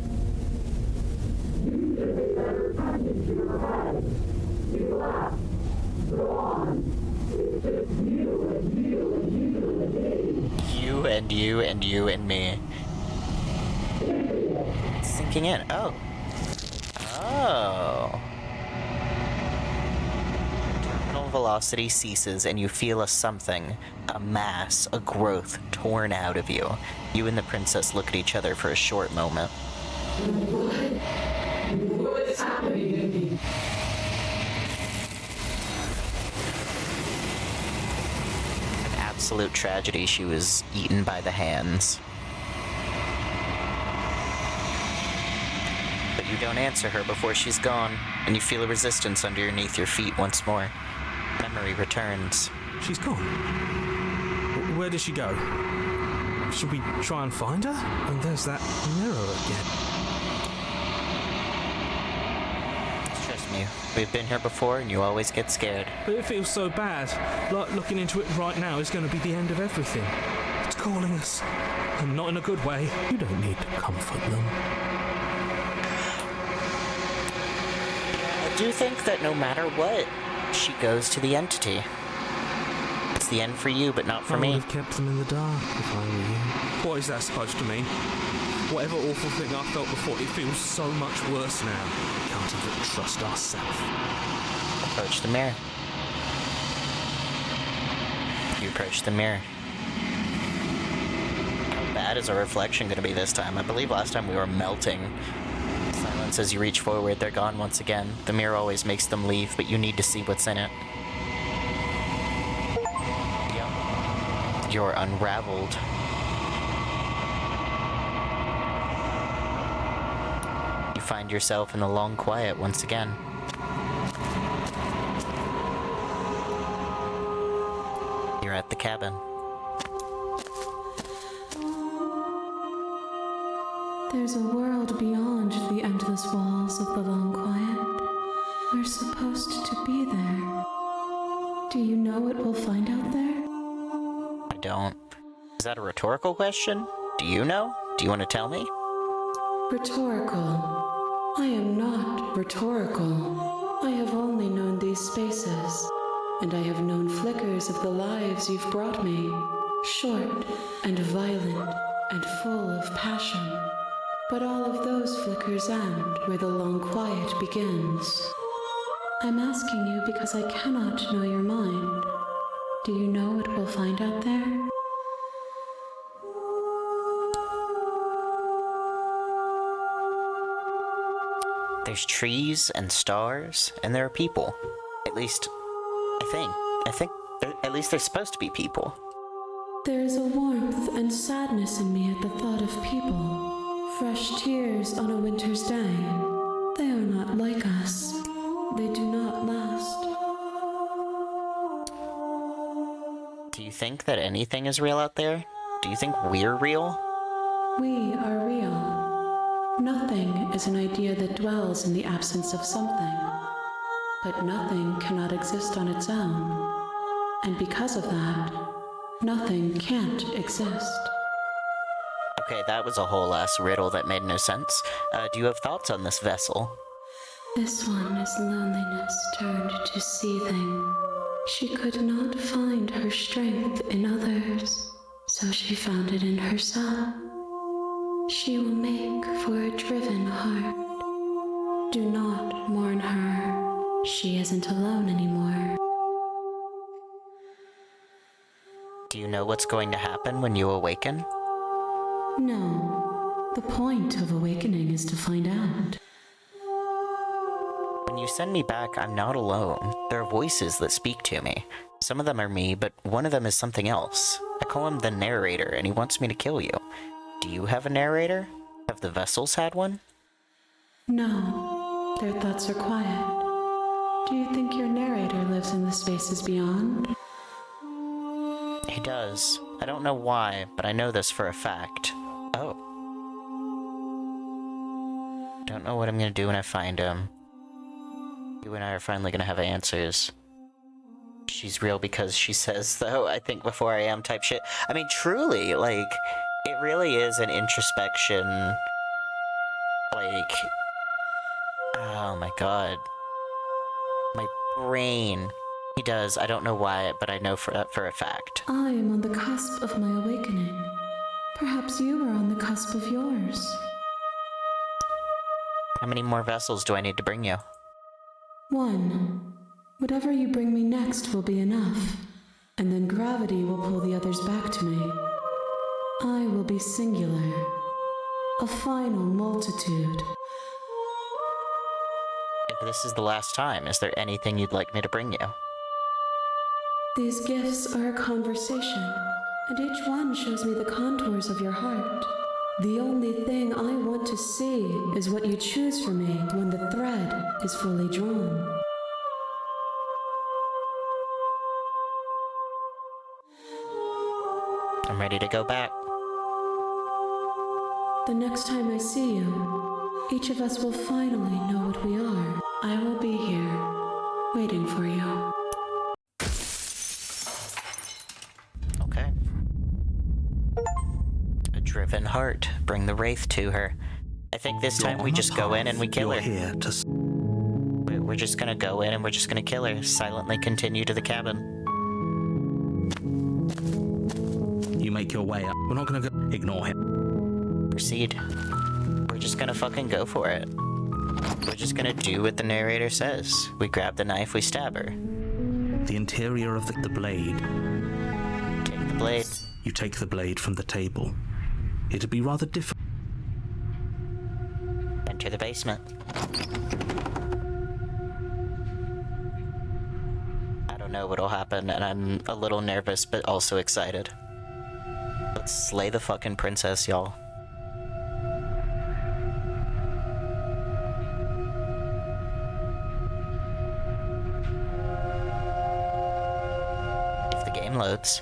You and you and you and me. It's sinking in. Oh. Oh. Terminal velocity ceases and you feel a something, a mass, a growth torn out of you. You and the princess look at each other for a short moment. What is happening to me? An absolute tragedy, she was eaten by the hands. But you don't answer her before she's gone, and you feel a resistance underneath your feet once more. Memory returns. She's gone. Where did she go? Should we try and find her? And there's that mirror again. Trust me, we've been here before and you always get scared. But it feels so bad. Like looking into it right now is going to be the end of everything. It's calling us. And not in a good way. You don't need to comfort them. I do think that no matter what, she goes to the entity. It's the end for you, but not for I me. would have kept them in the dark if I were you. What is that supposed to mean? Whatever awful thing I felt before, it feels so much worse now. We can't even trust ourselves. Approach the mirror. You approach the mirror. How bad is our reflection going to be this time? I believe last time we were melting. Silence as you reach forward, they're gone once again. The mirror always makes them leave, but you need to see what's in it. Yep. You're unraveled. You find yourself in the long quiet once again. You're at the cabin. There's a world beyond the endless walls of the long quiet. We're supposed to be there. Do you know what we'll find out there? I don't. Is that a rhetorical question? Do you know? Do you want to tell me? Rhetorical. I am not rhetorical. I have only known these spaces, and I have known flickers of the lives you've brought me. Short and violent and full of passion. But all of those flickers end where the long quiet begins. I'm asking you because I cannot know your mind. Do you know what we'll find out there? There's trees and stars, and there are people. At least, I think, at least there's supposed to be people. There is a warmth and sadness in me at the thought of people. Fresh tears on a winter's day. They are not like us. They do not last. Do you think that anything is real out there? Do you think we're real? We are real. Nothing is an idea that dwells in the absence of something. But nothing cannot exist on its own. And because of that, nothing can't exist. Okay, that was a whole ass riddle that made no sense. Do you have thoughts on this vessel? This one is loneliness turned to seething. She could not find her strength in others, so she found it in herself. She will make for a driven heart. Do not mourn her. She isn't alone anymore. Do you know what's going to happen when you awaken? No. The point of awakening is to find out. When you send me back, I'm not alone. There are voices that speak to me. Some of them are me, but one of them is something else. I call him the narrator, and he wants me to kill you. Do you have a narrator? Have the vessels had one? No. Their thoughts are quiet. Do you think your narrator lives in the spaces beyond? He does. I don't know why, but I know this for a fact. Oh. Don't know what I'm gonna do when I find him. You and I are finally gonna have answers. She's real because she says, though, I think before I am type shit. I mean, truly, like, it really is an introspection. Like, oh my god. My brain. He does. I don't know why, but I know for a fact. I am on the cusp of my awakening. Perhaps you are on the cusp of yours. How many more vessels do I need to bring you? One. Whatever you bring me next will be enough, and then gravity will pull the others back to me. I will be singular. A final multitude. If this is the last time, is there anything you'd like me to bring you? These gifts are a conversation, and each one shows me the contours of your heart. The only thing I want to see is what you choose for me when the thread is fully drawn. I'm ready to go back. The next time I see you, each of us will finally know what we are. I will be here, waiting for you. Okay. A driven heart. Bring the wraith to her. I think this time we just go in and we kill her. Here to We're just gonna go in and we're just gonna kill her. Silently continue to the cabin. you make your way up. We're not gonna go. Ignore him. Proceed. We're just gonna fucking go for it. We're just gonna do what the narrator says. We grab the knife, we stab her. The interior of the blade. Take the blade. You take the blade from the table. It'd be rather difficult. Enter the basement. I don't know what'll happen, and I'm a little nervous, but also excited. Let's slay the fucking princess, y'all. If the game loads.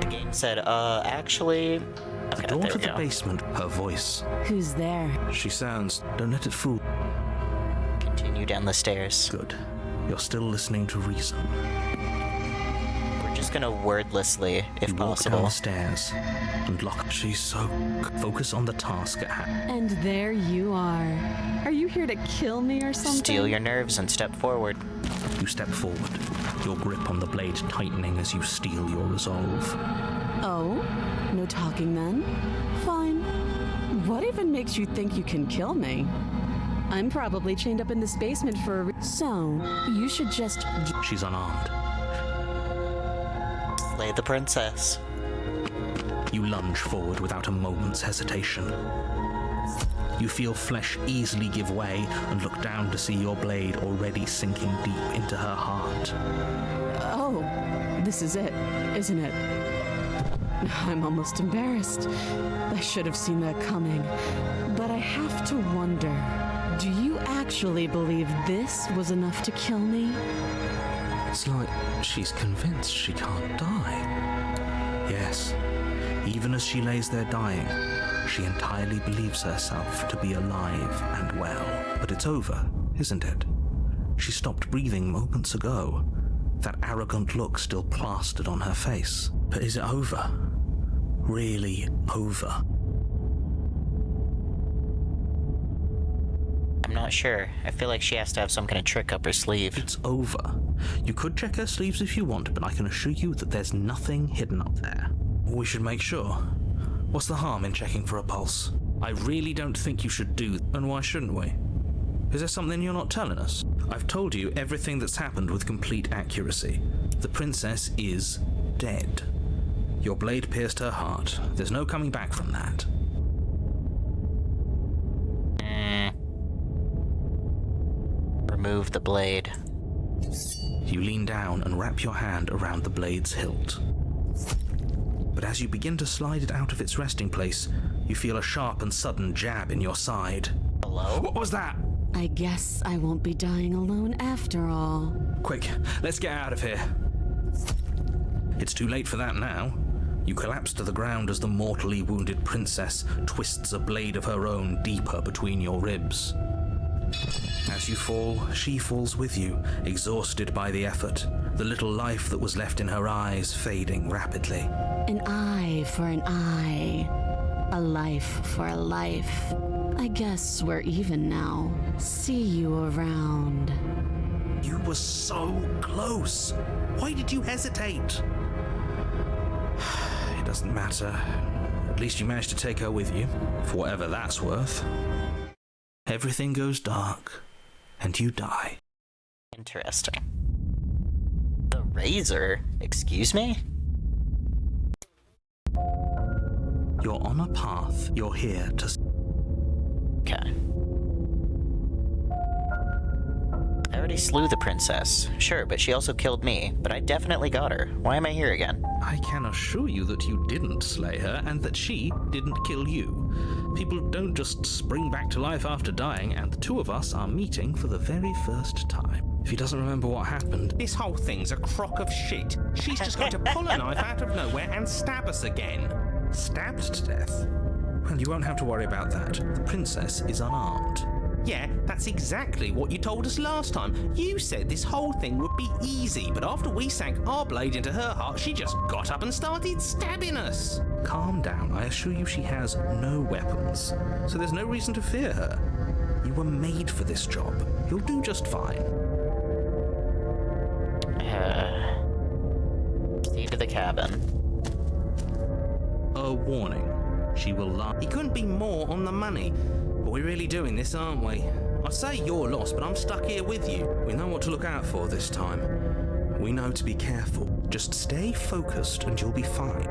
The game said, actually... The Okay, door there to we the go. basement, her voice. Who's there? She sounds, don't let it fool. Continue down the stairs. Good. You're still listening to reason. We're just gonna wordlessly, if You walk possible. down the stairs and lock. She's so... Focus on the task at hand. And there you are. Are you here to kill me or something? Steal your nerves and step forward. You step forward, your grip on the blade tightening as you steel your resolve. Oh? No talking then? Fine. What even makes you think you can kill me? I'm probably chained up in this basement for a So, you should just... She's unarmed. Slay the princess. You lunge forward without a moment's hesitation. You feel flesh easily give way and look down to see your blade already sinking deep into her heart. Oh, this is it, isn't it? I'm almost embarrassed. I should have seen that coming. But I have to wonder, do you actually believe this was enough to kill me? It's like she's convinced she can't die. Yes, even as she lays there dying, she entirely believes herself to be alive and well. But it's over, isn't it? She stopped breathing moments ago. That arrogant look still plastered on her face. But is it over? really over. I'm not sure. I feel like she has to have some kind of trick up her sleeve. It's over. You could check her sleeves if you want, but I can assure you that there's nothing hidden up there. We should make sure. What's the harm in checking for a pulse? I really don't think you should do. And why shouldn't we? Is there something you're not telling us? I've told you everything that's happened with complete accuracy. The princess is dead. Your blade pierced her heart. There's no coming back from that. Remove the blade. You lean down and wrap your hand around the blade's hilt. But as you begin to slide it out of its resting place, you feel a sharp and sudden jab in your side. Hello? What was that? I guess I won't be dying alone after all. Quick, let's get out of here. It's too late for that now. You collapse to the ground as the mortally wounded princess twists a blade of her own deeper between your ribs. As you fall, she falls with you, exhausted by the effort, the little life that was left in her eyes fading rapidly. An eye for an eye. A life for a life. I guess we're even now. See you around. You were so close. Why did you hesitate? It doesn't matter. At least you managed to take her with you, for whatever that's worth. Everything goes dark, and you die. Interesting. The razor? Excuse me? You're on a path. You're here to... Okay. I already slew the princess. Sure, but she also killed me. But I definitely got her. Why am I here again? I can assure you that you didn't slay her, and that she didn't kill you. People don't just spring back to life after dying, and the two of us are meeting for the very first time. If he doesn't remember what happened... This whole thing's a crock of shit. She's just going to pull a knife out of nowhere and stab us again. Stabbed to death? Well, you won't have to worry about that. The princess is unarmed. Yeah, that's exactly what you told us last time. You said this whole thing would be easy, but after we sank our blade into her heart, she just got up and started stabbing us. Calm down. I assure you she has no weapons, so there's no reason to fear her. You were made for this job. You'll do just fine. Proceed to the cabin. A warning. She will lie. He couldn't be more on the money. But we're really doing this, aren't we? I'd say you're lost, but I'm stuck here with you. We know what to look out for this time. We know to be careful. Just stay focused and you'll be fine.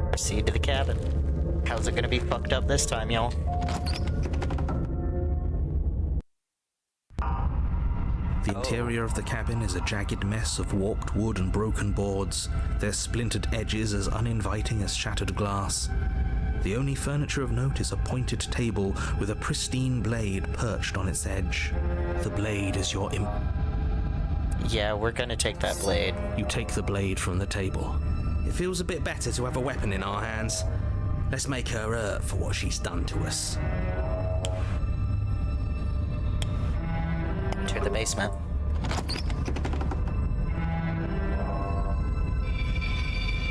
Proceed to the cabin. How's it gonna be fucked up this time, y'all? The interior of the cabin is a jagged mess of warped wood and broken boards, their splintered edges as uninviting as shattered glass. The only furniture of note is a pointed table with a pristine blade perched on its edge. The blade is your Yeah, we're gonna take that blade. You take the blade from the table. It feels a bit better to have a weapon in our hands. Let's make her hurt for what she's done to us. Enter the basement.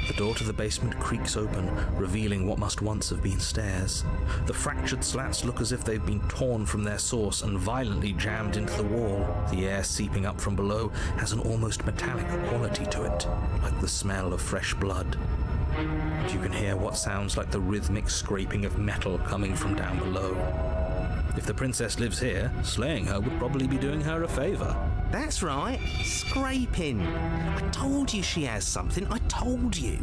The door to the basement creaks open, revealing what must once have been stairs. The fractured slats look as if they've been torn from their source and violently jammed into the wall. The air seeping up from below has an almost metallic quality to it, like the smell of fresh blood. And you can hear what sounds like the rhythmic scraping of metal coming from down below. If the princess lives here, slaying her would probably be doing her a favor. That's right, scraping. I told you she has something, I told you.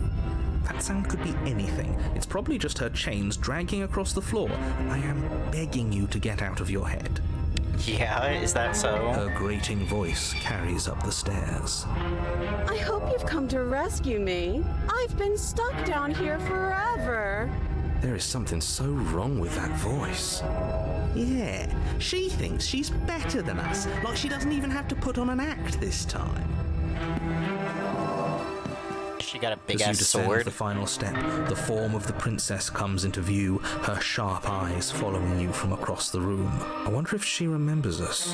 That sound could be anything. It's probably just her chains dragging across the floor. I am begging you to get out of your head. Yeah, is that so? Her grating voice carries up the stairs. I hope you've come to rescue me. I've been stuck down here forever. There is something so wrong with that voice. Yeah, she thinks she's better than us, like she doesn't even have to put on an act this time. She got a big As you ass descend sword. the final step, the form of the princess comes into view, her sharp eyes following you from across the room. I wonder if she remembers us.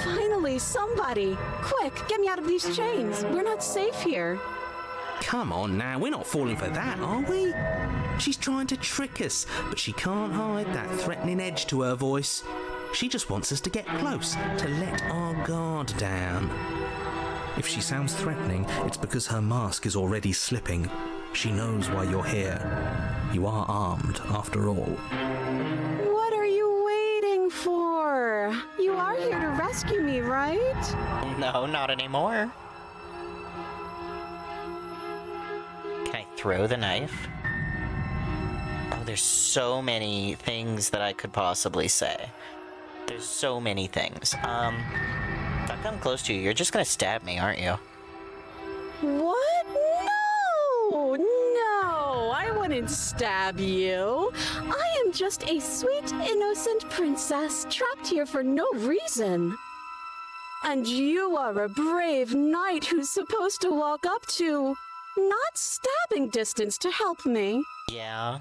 Finally, somebody! Quick, get me out of these chains. We're not safe here. come on now, we're not falling for that, are we? She's trying to trick us, but she can't hide that threatening edge to her voice. She just wants us to get close, to let our guard down. If she sounds threatening, it's because her mask is already slipping. She knows why you're here. You are armed, after all. What are you waiting for? You are here to rescue me, right? No, not anymore. Can I throw the knife? Oh, there's so many things that I could possibly say. There's so many things. If I come close to you, you're just gonna stab me, aren't you? What? No, I wouldn't stab you. I am just a sweet, innocent princess trapped here for no reason. And you are a brave knight who's supposed to walk up to, not stabbing distance to help me. Yeah.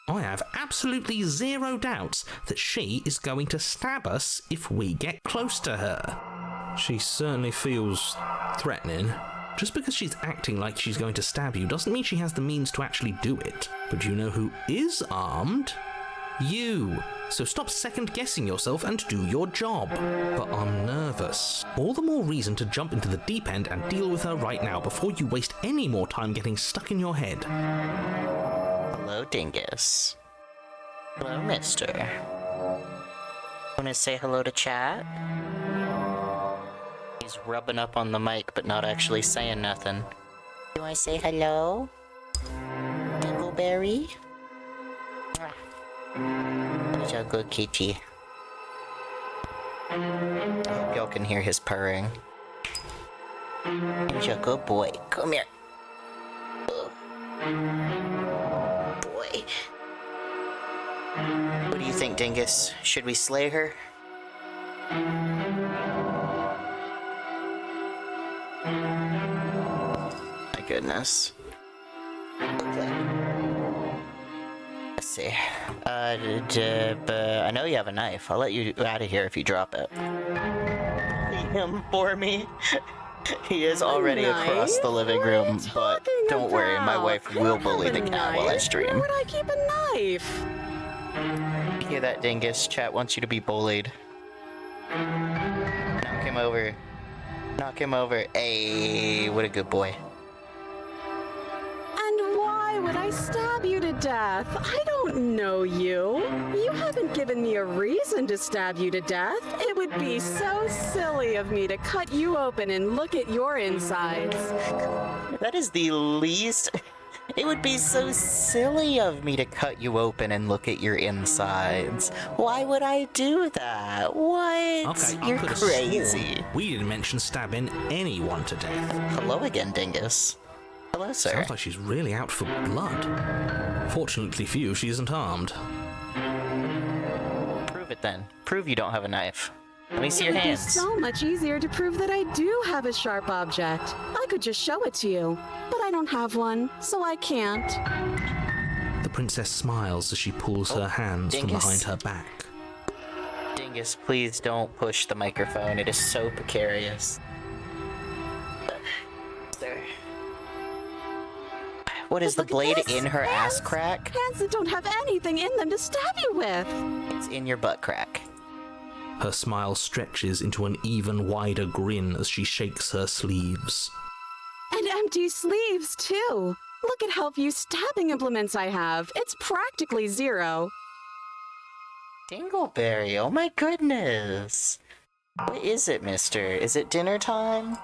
I have absolutely zero doubts that she is going to stab us if we get close to her. She certainly feels threatening. Just because she's acting like she's going to stab you doesn't mean she has the means to actually do it. But you know who is armed? You. So stop second-guessing yourself and do your job. But I'm nervous. All the more reason to jump into the deep end and deal with her right now before you waste any more time getting stuck in your head. Hello, Dingus. Hello, mister. Wanna say hello to chat? He's rubbing up on the mic, but not actually saying nothing. Do I say hello? Dingleberry? He's a good kitty. I hope y'all can hear his purring. He's a good boy. Come here. Boy. What do you think, Dingus? Should we slay her? My goodness. Okay. Let's see. I know you have a knife. I'll let you out of here if you drop it. Him for me. He is already across the living room, but don't worry, my wife will bully the cat while I stream. Where would I keep a knife? You hear that, Dingus? Chat wants you to be bullied. Knock him over. Knock him over. Ayy, what a good boy. And why would I stab you to death? I don't know you. You haven't given me a reason to stab you to death. It would be so silly of me to cut you open and look at your insides. That is the least... It would be so silly of me to cut you open and look at your insides. Why would I do that? What? Okay, You're I could've crazy. sworn we didn't mention stabbing anyone to death. Hello again, Dingus. Hello, sir. Sounds like she's really out for blood. Fortunately for you, she isn't armed. Prove it then. Prove you don't have a knife. Let me see your It would be hands. so much easier to prove that I do have a sharp object. I could just show it to you, but I don't have one, so I can't. The princess smiles as she pulls her hands from Dingus. behind her back. Dingus, please don't push the microphone. It is so precarious. There. What is the Look at blade this. in her ass Hands. crack? Hands that don't have anything in them to stab you with. It's in your butt crack. Her smile stretches into an even wider grin as she shakes her sleeves. And empty sleeves, too. Look at how few stabbing implements I have. It's practically zero. Dingleberry, oh my goodness. What is it, mister? Is it dinner time?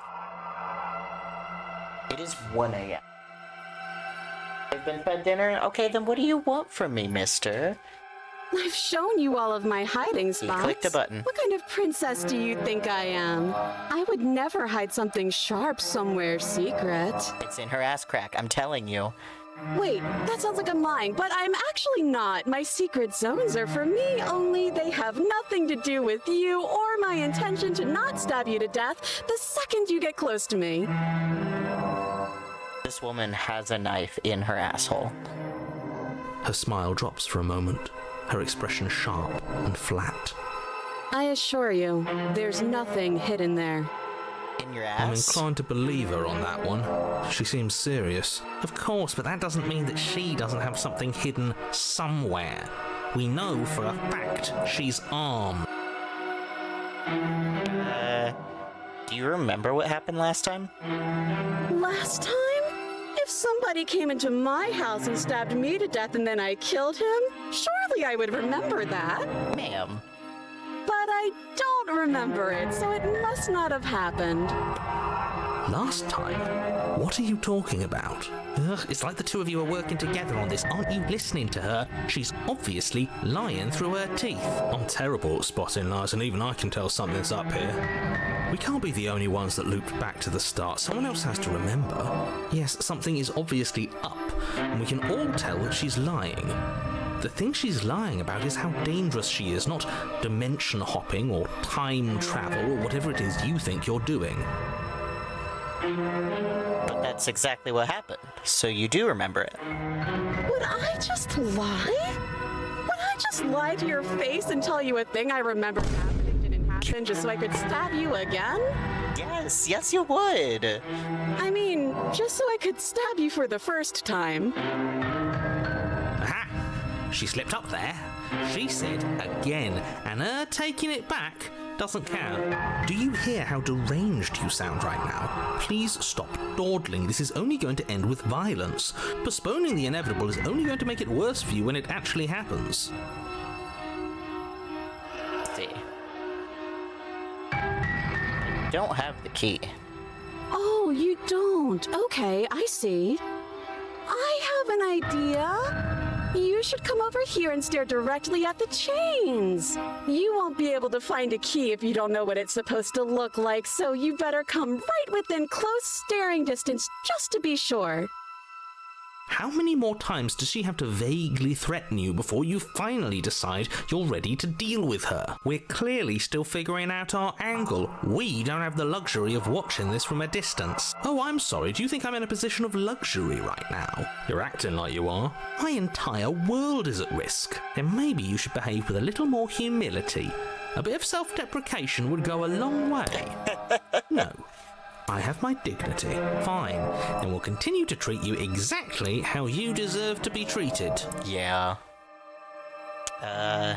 It is 1 a.m. I've been fed dinner? Okay, then what do you want from me, mister? I've shown you all of my hiding You spots. clicked a button. What kind of princess do you think I am? I would never hide something sharp somewhere secret. It's in her ass crack, I'm telling you. Wait, that sounds like I'm lying, but I'm actually not. My secret zones are for me only. They have nothing to do with you or my intention to not stab you to death the second you get close to me. This woman has a knife in her asshole. Her smile drops for a moment, her expression sharp and flat. I assure you, there's nothing hidden there. In your I'm ass? inclined to believe her on that one. She seems serious. Of course, but that doesn't mean that she doesn't have something hidden somewhere. We know for a fact she's armed. Do you remember what happened last time? Last time? If somebody came into my house and stabbed me to death and then I killed him, surely I would remember that. Ma'am. But I don't remember it, so it must not have happened. Last time? What are you talking about? Ugh, it's like the two of you are working together on this. Aren't you listening to her? She's obviously lying through her teeth. I'm terrible at spotting lies, and even I can tell something's up here. We can't be the only ones that looped back to the start. Someone else has to remember. Yes, something is obviously up, and we can all tell that she's lying. The thing she's lying about is how dangerous she is, not dimension hopping or time travel or whatever it is you think you're doing. But that's exactly what happened, so you do remember it. Would I just lie? Would I just lie to your face and tell you a thing I remember happening didn't happen just so I could stab you again? Yes you would. I mean, just so I could stab you for the first time. Aha! She slipped up there. She said again, and her taking it back doesn't count. Do you hear how deranged you sound right now? Please stop dawdling. This is only going to end with violence. Postponing the inevitable is only going to make it worse for you when it actually happens. Let's see. I don't have the key. Oh, you don't. Okay, I see. I have an idea. You should come over here and stare directly at the chains. You won't be able to find a key if you don't know what it's supposed to look like, so you better come right within close staring distance just to be sure. How many more times does she have to vaguely threaten you before you finally decide you're ready to deal with her? We're clearly still figuring out our angle. We don't have the luxury of watching this from a distance. Oh, I'm sorry, do you think I'm in a position of luxury right now? You're acting like you are. My entire world is at risk. Then maybe you should behave with a little more humility. A bit of self-deprecation would go a long way. No. I have my dignity. Fine. Then we'll continue to treat you exactly how you deserve to be treated. Yeah. Okay.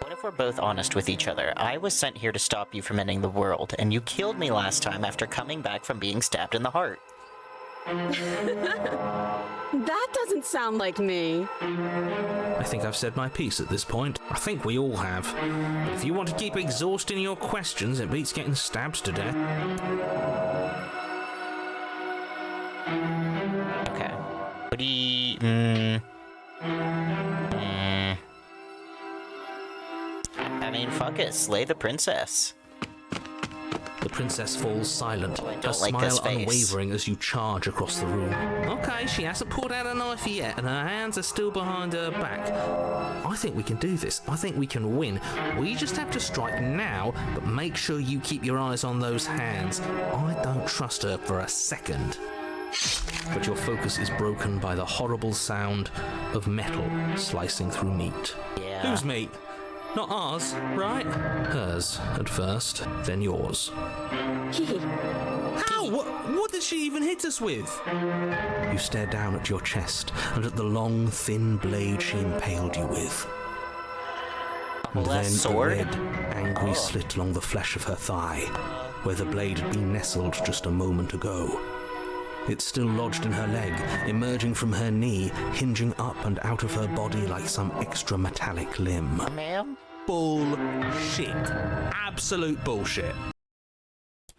What if we're both honest with each other? I was sent here to stop you from ending the world, and you killed me last time after coming back from being stabbed in the heart. That doesn't sound like me. I think I've said my piece at this point. I think we all have. But if you want to keep exhausting your questions, it beats getting stabbed to death. Okay. What do you... I mean, fuck it. Slay the princess. The princess falls silent, I her don't like this smile face. unwavering as you charge across the room. Okay, she hasn't pulled out a knife yet, and her hands are still behind her back. I think we can do this. I think we can win. We just have to strike now, but make sure you keep your eyes on those hands. I don't trust her for a second. But your focus is broken by the horrible sound of metal slicing through meat. Yeah. Whose meat? Not ours, right? Hers at first, then yours. How? What did she even hit us with? You stare down at your chest and at the long, thin blade she impaled you with. And Well, that then sword? a red, angry slit along the flesh of her thigh, where the blade had been nestled just a moment ago. It's still lodged in her leg, emerging from her knee, hinging up and out of her body like some extra metallic limb. Ma'am? Bullshit. Absolute bullshit.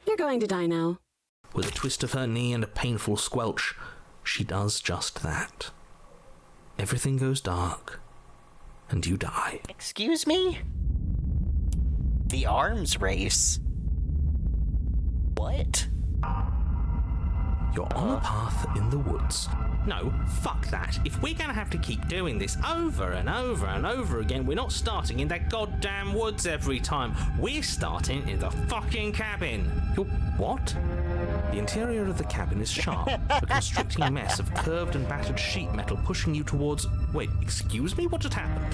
You're going to die now. With a twist of her knee and a painful squelch, she does just that. Everything goes dark, and you die. Excuse me? The arms race? What? You're on a path in the woods, No, fuck that. If we're gonna have to keep doing this over and over and over again, we're not starting in that goddamn woods every time. We're starting in the fucking cabin. You're what? The interior of the cabin is sharp, a constricting mess of curved and battered sheet metal pushing you towards... Wait, excuse me? What just happened?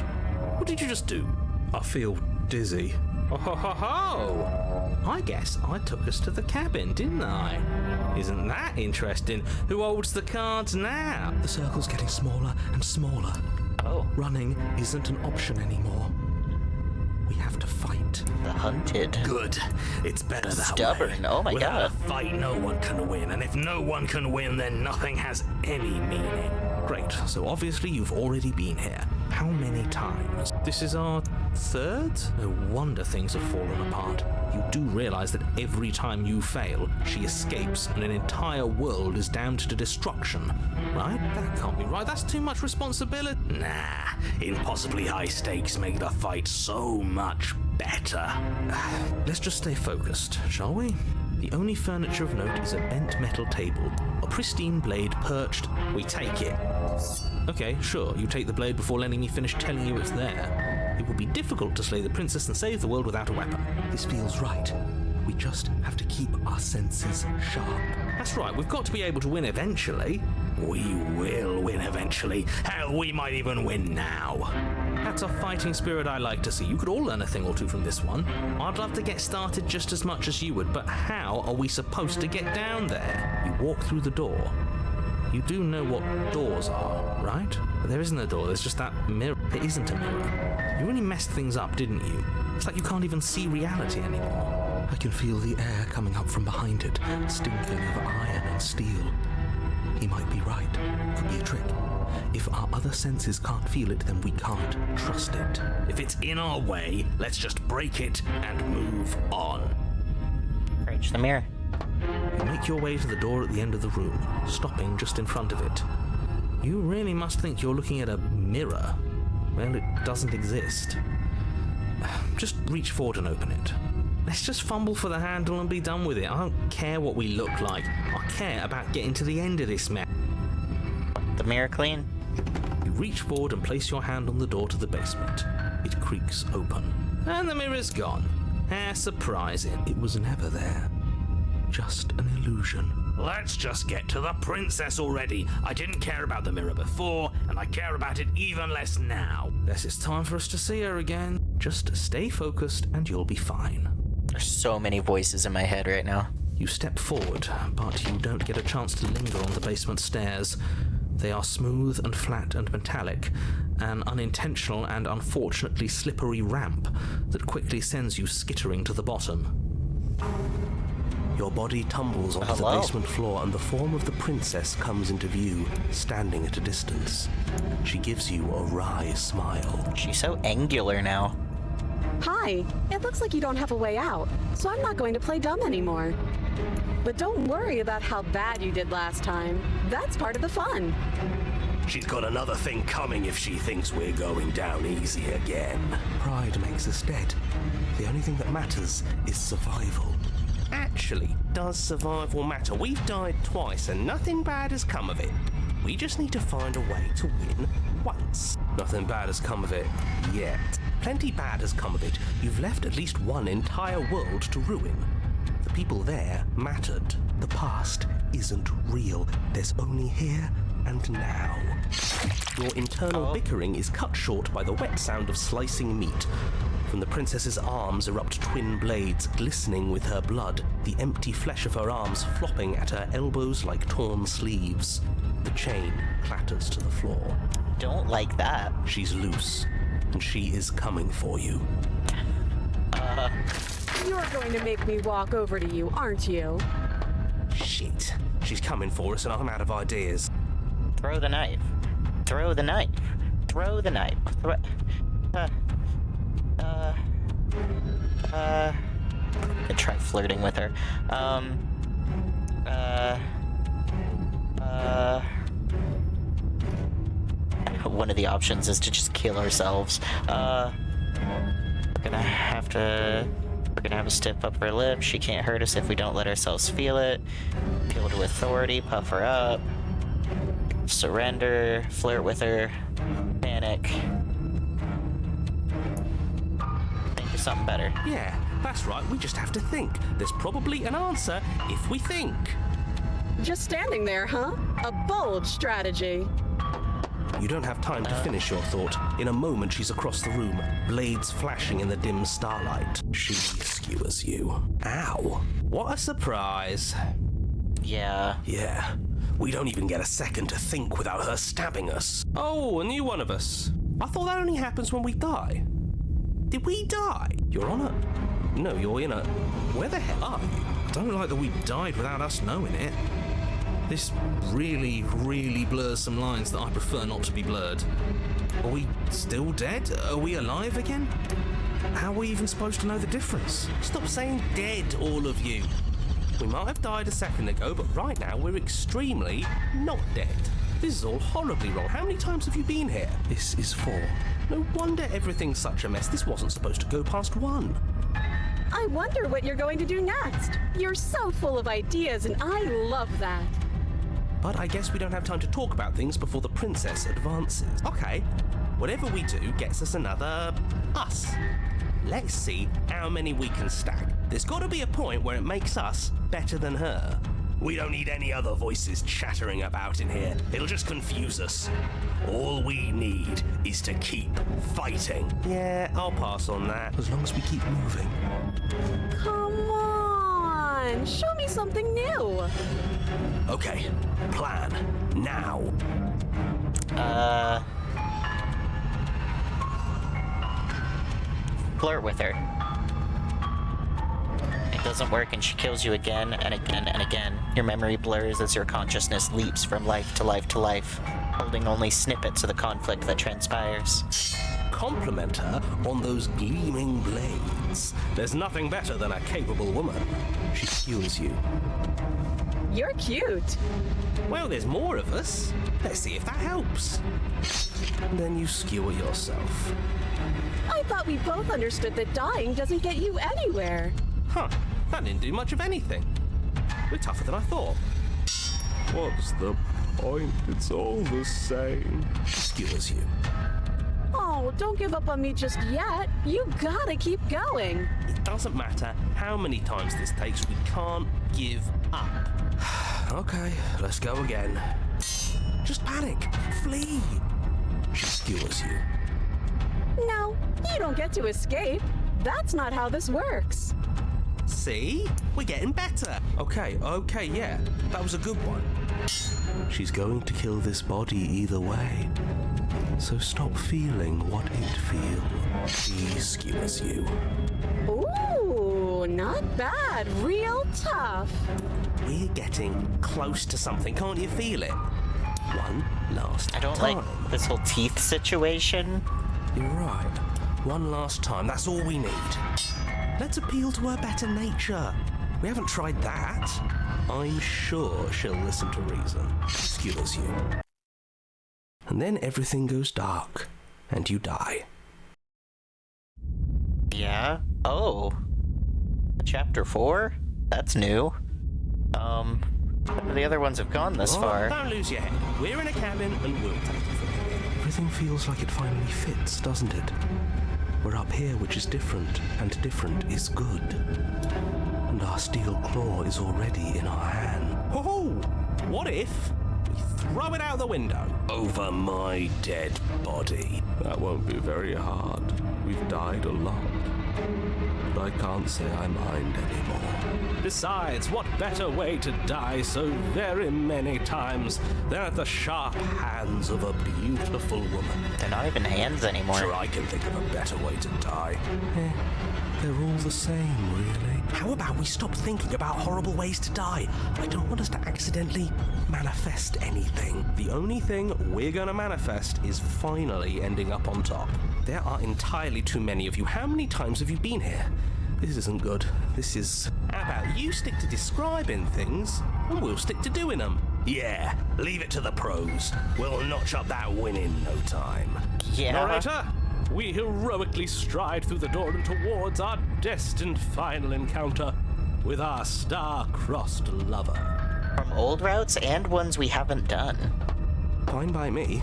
What did you just do? I feel dizzy. Oh ho ho ho! I guess I took us to the cabin, didn't I? Isn't that interesting? Who holds the cards now? The circle's getting smaller and smaller. Oh, Running isn't an option anymore. We have to fight. the hunted. Good. It's better that Stubborn. way. Oh my Without god. a fight, no one can win, and if no one can win, then nothing has any meaning. Great, so obviously you've already been here. How many times? This is our third? No wonder things have fallen apart. You do realize that every time you fail, she escapes and an entire world is damned to destruction, right? That can't be right. That's too much responsibility. Nah, impossibly high stakes make the fight so much better. Let's just stay focused, shall we? The only furniture of note is a bent metal table, a pristine blade perched. We take it. Okay, sure, you take the blade before letting me finish telling you it's there. It would be difficult to slay the princess and save the world without a weapon. This feels right. We just have to keep our senses sharp. That's right, we've got to be able to win eventually. We will win eventually. Hell, we might even win now. That's a fighting spirit I like to see. You could all learn a thing or two from this one. I'd love to get started just as much as you would, but how are we supposed to get down there? You walk through the door. You do know what doors are, right? But there isn't a door, there's just that mirror. There isn't a mirror. You really messed things up, didn't you? It's like you can't even see reality anymore. I can feel the air coming up from behind it, stinking of iron and steel. He might be right. Could be a trick. If our other senses can't feel it, then we can't trust it. If it's in our way, let's just break it and move on. Approach the mirror. You make your way to the door at the end of the room, stopping just in front of it. You really must think you're looking at a mirror. Well, it doesn't exist. Just reach forward and open it. Let's just fumble for the handle and be done with it. I don't care what we look like. I care about getting to the end of this mess. The mirror clean. You reach forward and place your hand on the door to the basement. It creaks open. And the mirror's gone. How surprising. It was never there. Just an illusion. Let's just get to the princess already. I didn't care about the mirror before, and I care about it even less now. Guess it's time for us to see her again. Just stay focused and you'll be fine. There's so many voices in my head right now. You step forward, but you don't get a chance to linger on the basement stairs. They are smooth and flat and metallic, an unintentional and unfortunately slippery ramp that quickly sends you skittering to the bottom. Your body tumbles onto the basement floor and the form of the princess comes into view, standing at a distance. She gives you a wry smile. She's so angular now. Hi, it looks like you don't have a way out, so I'm not going to play dumb anymore. But don't worry about how bad you did last time. That's part of the fun. She's got another thing coming if she thinks we're going down easy again. Pride makes us dead. The only thing that matters is survival. Actually, does survival matter? We've died twice and nothing bad has come of it. We just need to find a way to win once. Nothing bad has come of it yet. Plenty bad has come of it. You've left at least one entire world to ruin. The people there mattered. The past isn't real. There's only here and now. Your internal bickering is cut short by the wet sound of slicing meat. From the princess's arms erupt twin blades, glistening with her blood, the empty flesh of her arms flopping at her elbows like torn sleeves. The chain clatters to the floor. Don't like that. She's loose, and she is coming for you. You're going to make me walk over to you, aren't you? Shit. She's coming for us and I'm out of ideas. Throw the knife. Throw the knife. Throw the knife. I try flirting with her. One of the options is to just kill ourselves. We're gonna have a stiff upper lip. She can't hurt us if we don't let ourselves feel it. Appeal to authority, puff her up. Surrender, flirt with her, panic. Think of something better. Yeah, that's right, we just have to think. There's probably an answer if we think. Just standing there, huh? A bold strategy. You don't have time to finish your thought. In a moment, she's across the room, blades flashing in the dim starlight. She skewers you. Ow. What a surprise. Yeah. Yeah, we don't even get a second to think without her stabbing us. Oh, a new one of us. I thought that only happens when we die. Did we die? You're on a... No, you're in a... Where the hell are you? I don't like that we died without us knowing it. This really, really blurs some lines that I prefer not to be blurred. Are we still dead? Are we alive again? How are we even supposed to know the difference? Stop saying dead, all of you. We might have died a second ago, but right now we're extremely not dead. This is all horribly wrong. How many times have you been here? This is 4. No wonder everything's such a mess. This wasn't supposed to go past 1. I wonder what you're going to do next. You're so full of ideas, and I love that. But I guess we don't have time to talk about things before the princess advances. Okay, whatever we do gets us another us. Let's see how many we can stack. There's got to be a point where it makes us better than her. We don't need any other voices chattering about in here. It'll just confuse us. All we need is to keep fighting. Yeah, I'll pass on that. As long as we keep moving. Come on, show me something new. Okay, plan. Now. Flirt with her. It doesn't work and she kills you again and again and again. Your memory blurs as your consciousness leaps from life to life to life, holding only snippets of the conflict that transpires. Compliment her on those gleaming blades. There's nothing better than a capable woman. She skewers you. You're cute. Well, there's more of us. Let's see if that helps. Then you skewer yourself. I thought we both understood that dying doesn't get you anywhere. Huh, that didn't do much of anything. We're tougher than I thought. What's the point? It's all the same. She skewers you. Oh, don't give up on me just yet. You gotta keep going. It doesn't matter how many times this takes, we can't give up. Okay, let's go again. Just panic. Flee. She skewers you. No, you don't get to escape. That's not how this works. See? We're getting better. Okay, yeah. That was a good one. She's going to kill this body either way. So stop feeling what it feels. She skewers you. Ooh, not bad. Real tough. We're getting close to something. Can't you feel it? One last I don't time. like this whole teeth situation. You're right. One last time. That's all we need. Let's appeal to her better nature. We haven't tried that. I'm sure she'll listen to reason. She skewers you. And then everything goes dark, and you die. Yeah? Oh. Chapter 4? That's new. None of the other ones have gone this far. Don't lose your head. We're in a cabin, and we'll take it from here. Everything feels like it finally fits, doesn't it? We're up here, which is different, and different is good. And our steel claw is already in our hand. Oh, what if we throw it out the window? Over my dead body. That won't be very hard. We've died a lot. But I can't say I mind anymore. Besides, what better way to die so very many times than at the sharp hands of a beautiful woman? They're not even hands anymore. Sure, I can think of a better way to die. They're all the same, really. How about we stop thinking about horrible ways to die? I don't want us to accidentally manifest anything. The only thing we're gonna manifest is finally ending up on top. There are entirely too many of you. How many times have you been here? This isn't good. This is... How about you stick to describing things, and we'll stick to doing them? Yeah, leave it to the pros. We'll notch up that win in no time. Yeah. Narrator, we heroically stride through the door and towards our destined final encounter with our star-crossed lover. From old routes and ones we haven't done. Fine by me.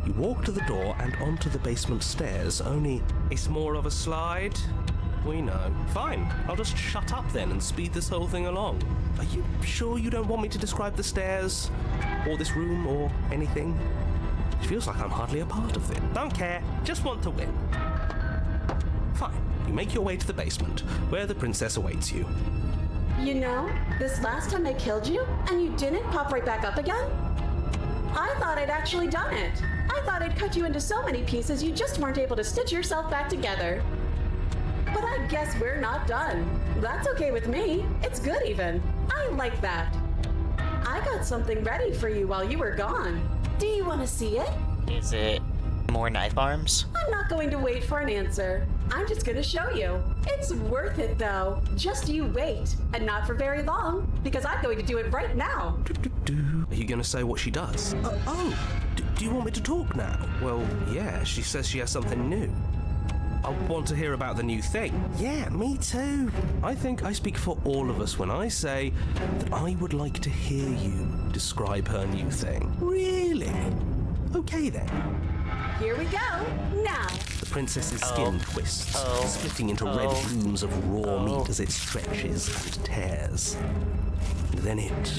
You walk to the door and onto the basement stairs, only it's more of a slide. We know. Fine, I'll just shut up then and speed this whole thing along. Are you sure you don't want me to describe the stairs, or this room, or anything? It feels like I'm hardly a part of it. Don't care, just want to win. Fine, you make your way to the basement, where the princess awaits you. You know, this last time I killed you, and you didn't pop right back up again? I thought I'd actually done it. I thought I'd cut you into so many pieces you just weren't able to stitch yourself back together. But I guess we're not done. That's okay with me. It's good even. I like that. I got something ready for you while you were gone. Do you want to see it? Is it more knife arms? I'm not going to wait for an answer. I'm just going to show you. It's worth it though. Just you wait. And not for very long, because I'm going to do it right now. Are you going to say what she does? Do you want me to talk now? Well, yeah, she says she has something new. I want to hear about the new thing. Yeah, me too. I think I speak for all of us when I say that I would like to hear you describe her new thing. Really? Okay then. Here we go. Now. The princess's skin twists, splitting into red plumes of raw meat as it stretches and tears. And then it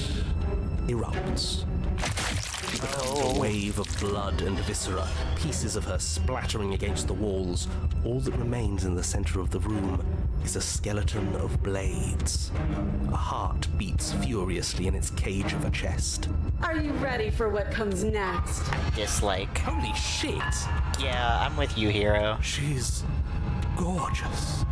erupts. She becomes a wave of blood and viscera, pieces of her splattering against the walls. All that remains in the center of the room is a skeleton of blades. A heart beats furiously in its cage of a chest. Are you ready for what comes next? Dislike. Holy shit! Yeah, I'm with you, hero. She's gorgeous.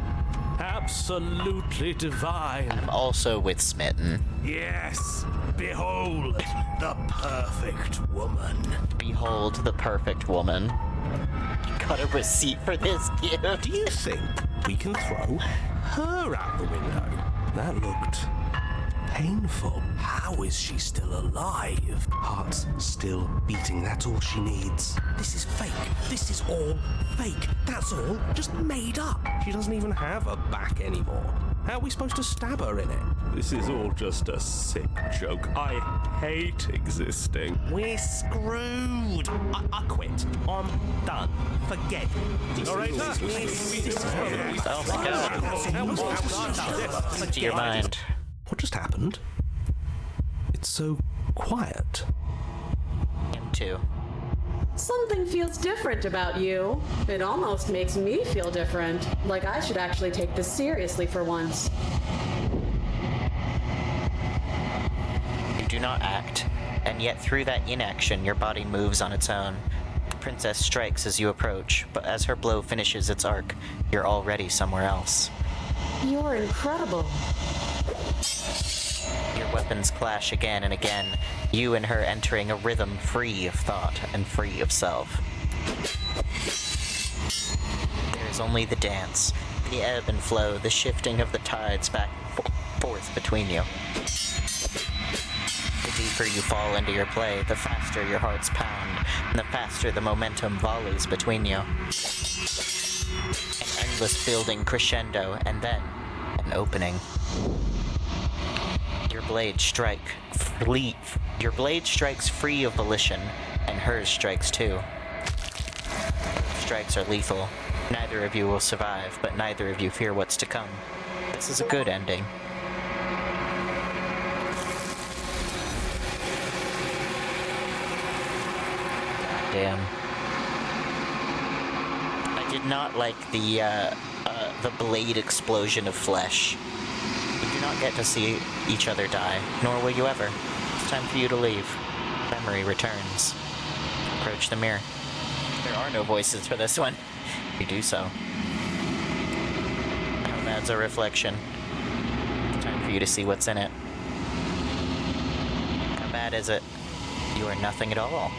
Absolutely divine. I'm also with Smitten. Yes, behold the perfect woman. Behold the perfect woman. You got a receipt for this gift? Do you think we can throw her out the window? That looked painful. How is she still alive? Heart's still beating, that's all she needs. This is fake. This is all fake. That's all just made up. She doesn't even have a back anymore. How are we supposed to stab her in it? This is all just a sick joke. I hate existing. We're screwed. I quit. I'm done. Forget it. Oh my god. To your mind. What just happened? It's so quiet. Him too. Something feels different about you. It almost makes me feel different. Like I should actually take this seriously for once. You do not act, and yet through that inaction your body moves on its own. The princess strikes as you approach, but as her blow finishes its arc, you're already somewhere else. You're incredible. Your weapons clash again and again, you and her entering a rhythm free of thought and free of self. There is only the dance, the ebb and flow, the shifting of the tides back and forth between you. The deeper you fall into your play, the faster your hearts pound, and the faster the momentum volleys between you. An endless building crescendo, and then an opening. Your blade strikes free of volition, and hers strikes too. Strikes are lethal. Neither of you will survive, but neither of you fear what's to come. This is a good ending. Damn. I did not like the blade explosion of flesh. You do not get to see each other die, nor will you ever. It's time for you to leave. Memory returns. Approach the mirror. There are no voices for this one. You do so. Nomad's a reflection. It's time for you to see what's in it. How bad is it? You are nothing at all.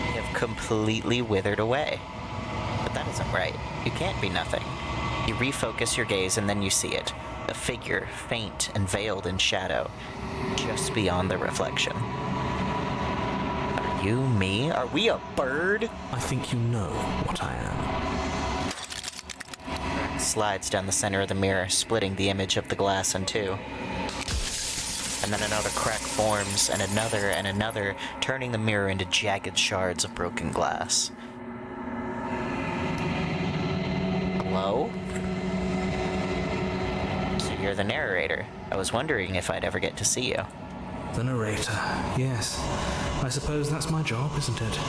You have completely withered away. But that isn't right. You can't be nothing. You refocus your gaze and then you see it. A figure, faint and veiled in shadow, just beyond the reflection. Are you me? Are we a bird? I think you know what I am. Slides down the center of the mirror, splitting the image of the glass in two. And then another crack forms, and another, turning the mirror into jagged shards of broken glass. Hello? So you're the narrator. I was wondering if I'd ever get to see you. The narrator, yes. I suppose that's my job, isn't it?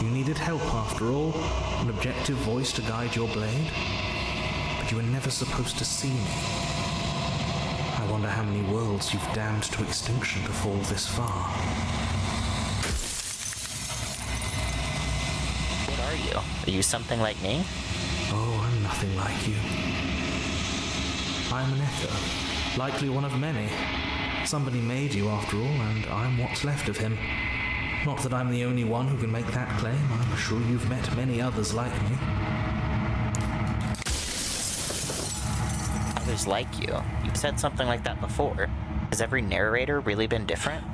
You needed help after all, an objective voice to guide your blade. But you were never supposed to see me. I wonder how many worlds you've damned to extinction to fall this far. What are you? Are you something like me? Oh, I'm nothing like you. I'm an echo, likely one of many. Somebody made you after all, and I'm what's left of him. Not that I'm the only one who can make that claim. I'm sure you've met many others like me. Others like you? You've said something like that before. Has every narrator really been different?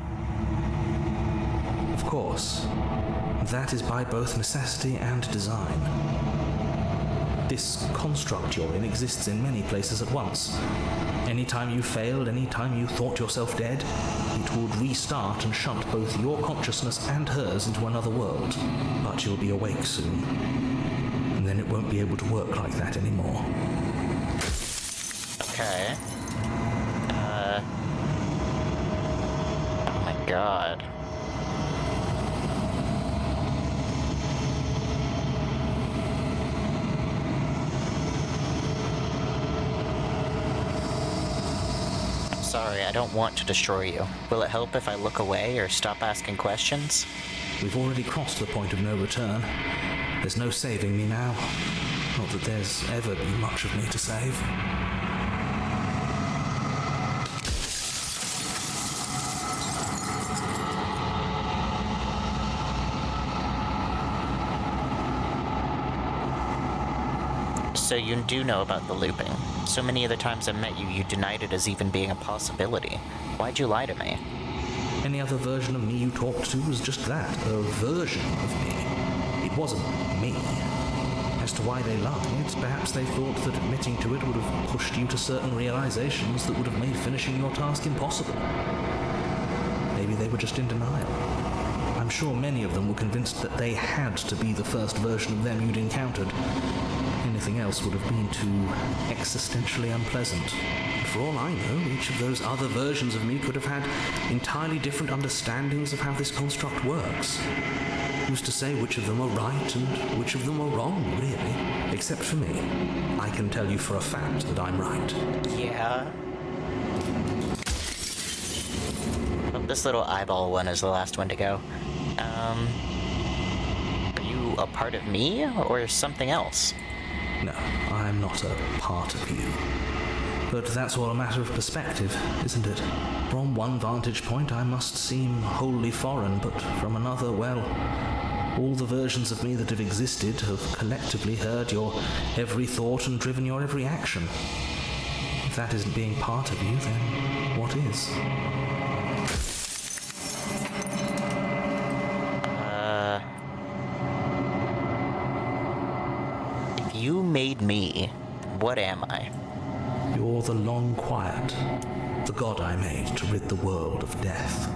Of course. That is by both necessity and design. This construct you're in exists in many places at once. Anytime you failed, anytime you thought yourself dead, it would restart and shunt both your consciousness and hers into another world. But you'll be awake soon. And then it won't be able to work like that anymore. Okay. Oh my god. Sorry, I don't want to destroy you. Will it help if I look away or stop asking questions? We've already crossed the point of no return. There's no saving me now. Not that there's ever been much of me to save. So you do know about the looping. So many of the times I met you, you denied it as even being a possibility. Why'd you lie to me? Any other version of me you talked to was just that, a version of me. It wasn't me. As to why they lied, perhaps they thought that admitting to it would have pushed you to certain realizations that would have made finishing your task impossible. Maybe they were just in denial. I'm sure many of them were convinced that they had to be the first version of them you'd encountered. Anything else would have been too existentially unpleasant. And for all I know, each of those other versions of me could have had entirely different understandings of how this construct works. Who's to say which of them are right and which of them are wrong, really? Except for me. I can tell you for a fact that I'm right. Yeah? Well, this little eyeball one is the last one to go. Are you a part of me or something else? No, I'm not a part of you. But that's all a matter of perspective, isn't it? From one vantage point, I must seem wholly foreign, but from another, well, all the versions of me that have existed have collectively heard your every thought and driven your every action. If that isn't being part of you, then what is? You made me. What am I? You're the long quiet, the god I made to rid the world of death.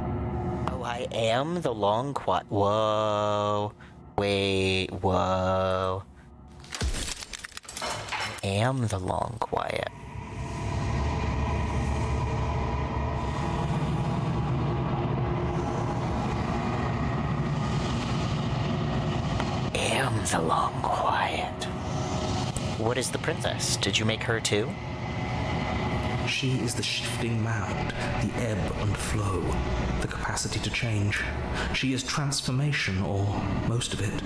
Oh, I am the long quiet. Whoa. Wait, whoa. I am the long quiet. Am the long quiet. What is the princess? Did you make her too? She is the shifting mound, the ebb and flow, the capacity to change. She is transformation, or most of it.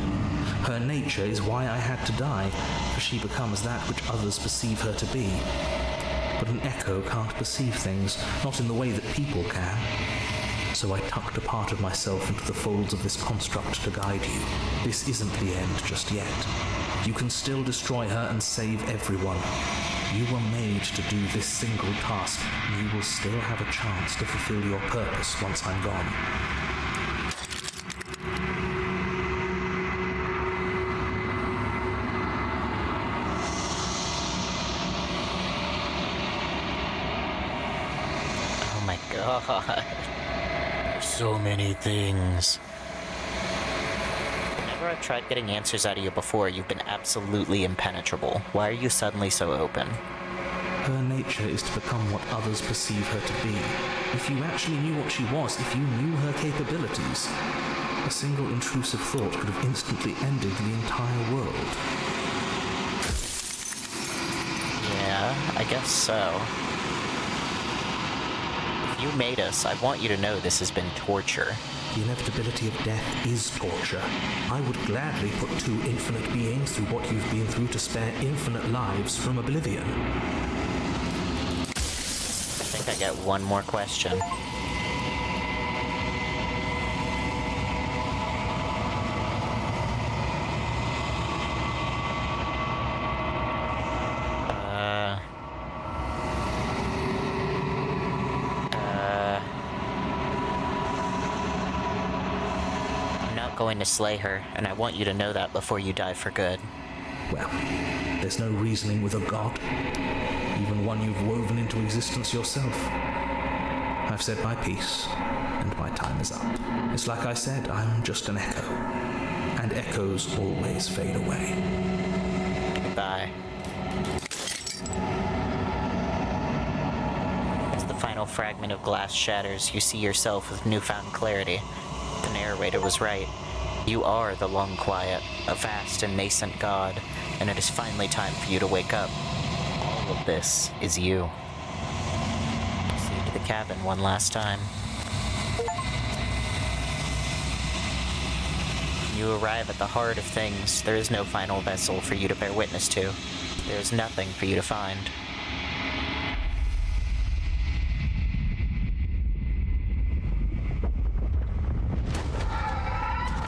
Her nature is why I had to die, for she becomes that which others perceive her to be. But an echo can't perceive things, not in the way that people can. So I tucked a part of myself into the folds of this construct to guide you. This isn't the end just yet. You can still destroy her and save everyone. You were made to do this single task, and you will still have a chance to fulfill your purpose once I'm gone. Oh my god. So many things. Whenever I've tried getting answers out of you before, you've been absolutely impenetrable. Why are you suddenly so open? Her nature is to become what others perceive her to be. If you actually knew what she was, if you knew her capabilities, a single intrusive thought could have instantly ended the entire world. Yeah, I guess so. If you made us, I want you to know this has been torture. The inevitability of death is torture. I would gladly put two infinite beings through what you've been through to spare infinite lives from oblivion. I think I get one more question. I'm not going to slay her, and I want you to know that before you die for good. Well, there's no reasoning with a god, even one you've woven into existence yourself. I've said my piece, and my time is up. It's like I said, I'm just an echo, and echoes always fade away. Goodbye. As the final fragment of glass shatters, you see yourself with newfound clarity. The narrator was right. You are the long quiet, a vast and nascent god, and it is finally time for you to wake up. All of this is you. See you to the cabin one last time. When you arrive at the heart of things, there is no final vessel for you to bear witness to. There is nothing for you to find.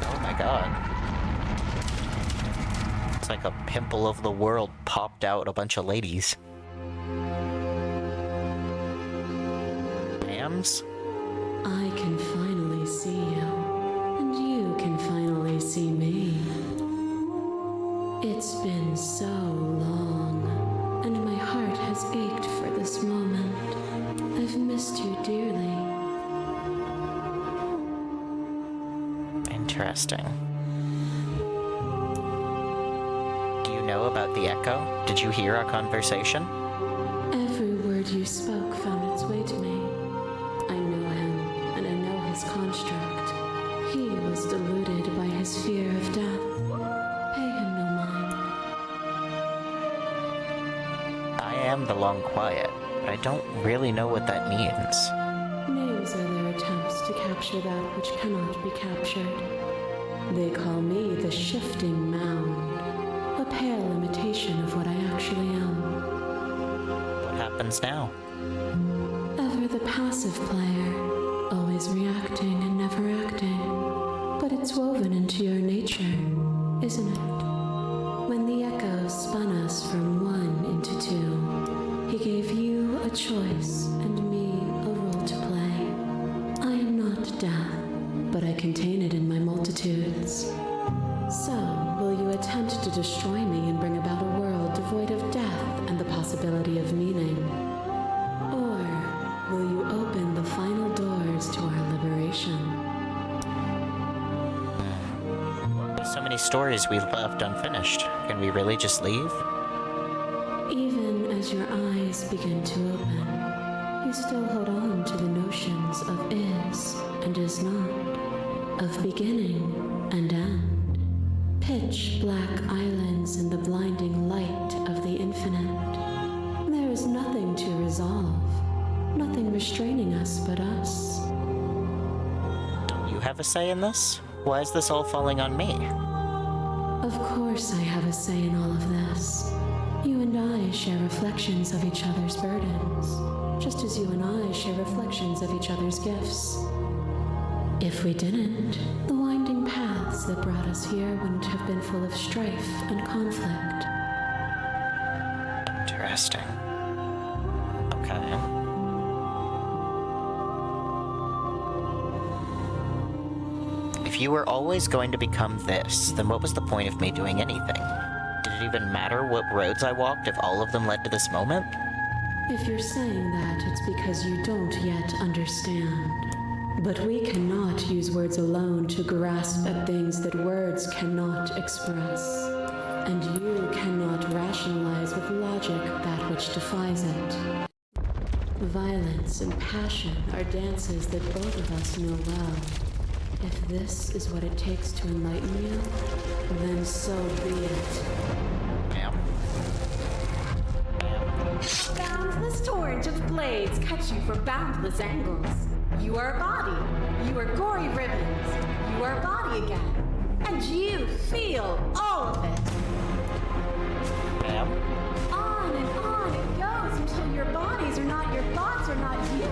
Oh my god. It's like a pimple of the world popped out a bunch of ladies. Hams? I can finally see you, and you can finally see me. It's been so long, and my heart has ached for this moment. I've missed you dearly. Interesting. Do you know about the echo? Did you hear our conversation? Every word you spoke found its way to me. I know him, and I know his construct. He was deluded by his fear of death. Pay him no mind. I am the long quiet, but I don't really know what that means. Names are their attempts to capture that which cannot be captured. They call me the shifting mound, a pale imitation of what I actually am. What happens now? Ever the passive player, always reacting and never acting. But it's woven into your nature, isn't it? When the echo spun us from one into two, he gave you a choice and me a role to play. I am not death, but I contain it in my multitudes. So, will you attempt to destroy me and bring about a world devoid of death and the possibility of meaning? Or will you open the final doors to our liberation? There's so many stories we left unfinished. Can we really just leave? Even as your eyes begin to open, you still hold on to the notions of is and is not, of beginning and end. Pitch black islands in the blinding light of the infinite. There is nothing to resolve, nothing restraining us but us. Don't you have a say in this? Why is this all falling on me? Of course I have a say in all of this. You and I share reflections of each other's burdens, just as you and I share reflections of each other's gifts. If we didn't, the winding paths that brought us here wouldn't have been full of strife and conflict. Interesting. Okay. If you were always going to become this, then what was the point of me doing anything? Did it even matter what roads I walked if all of them led to this moment? If you're saying that, it's because you don't yet understand. But we cannot use words alone to grasp at things that words cannot express. And you cannot rationalize with logic that which defies it. Violence and passion are dances that both of us know well. If this is what it takes to enlighten you, then so be it. Boundless torrent of blades cut you from boundless angles. You are a body. You are gory ribbons. You are a body again. And you feel all of it. On and on it goes until your bodies are not your thoughts, are not you.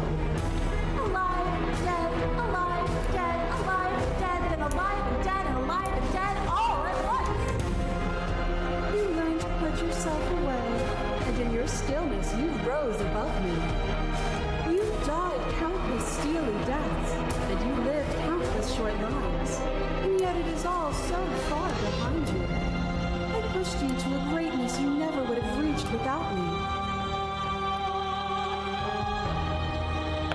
Alive, dead, alive, dead, then alive and dead and alive and dead all at once. You learn to put yourself away, and in your stillness you rose above me. You died countless steely deaths, and you lived countless short lives, and yet it is all so far behind you. I pushed you to a greatness you never would have reached without me.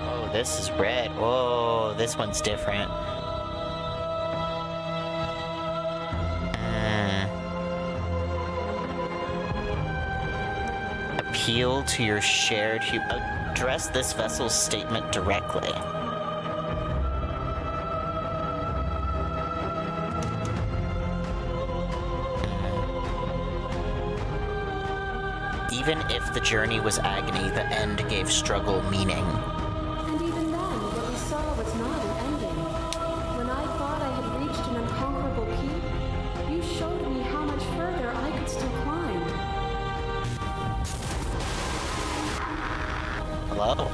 Oh, this is red. Whoa, this one's different. Appeal to your shared address this vessel's statement directly. Even if the journey was agony, the end gave struggle meaning. And even then, what we saw was not an ending. When I thought I had reached an unconquerable peak, you showed me how much further I could still climb. Hello?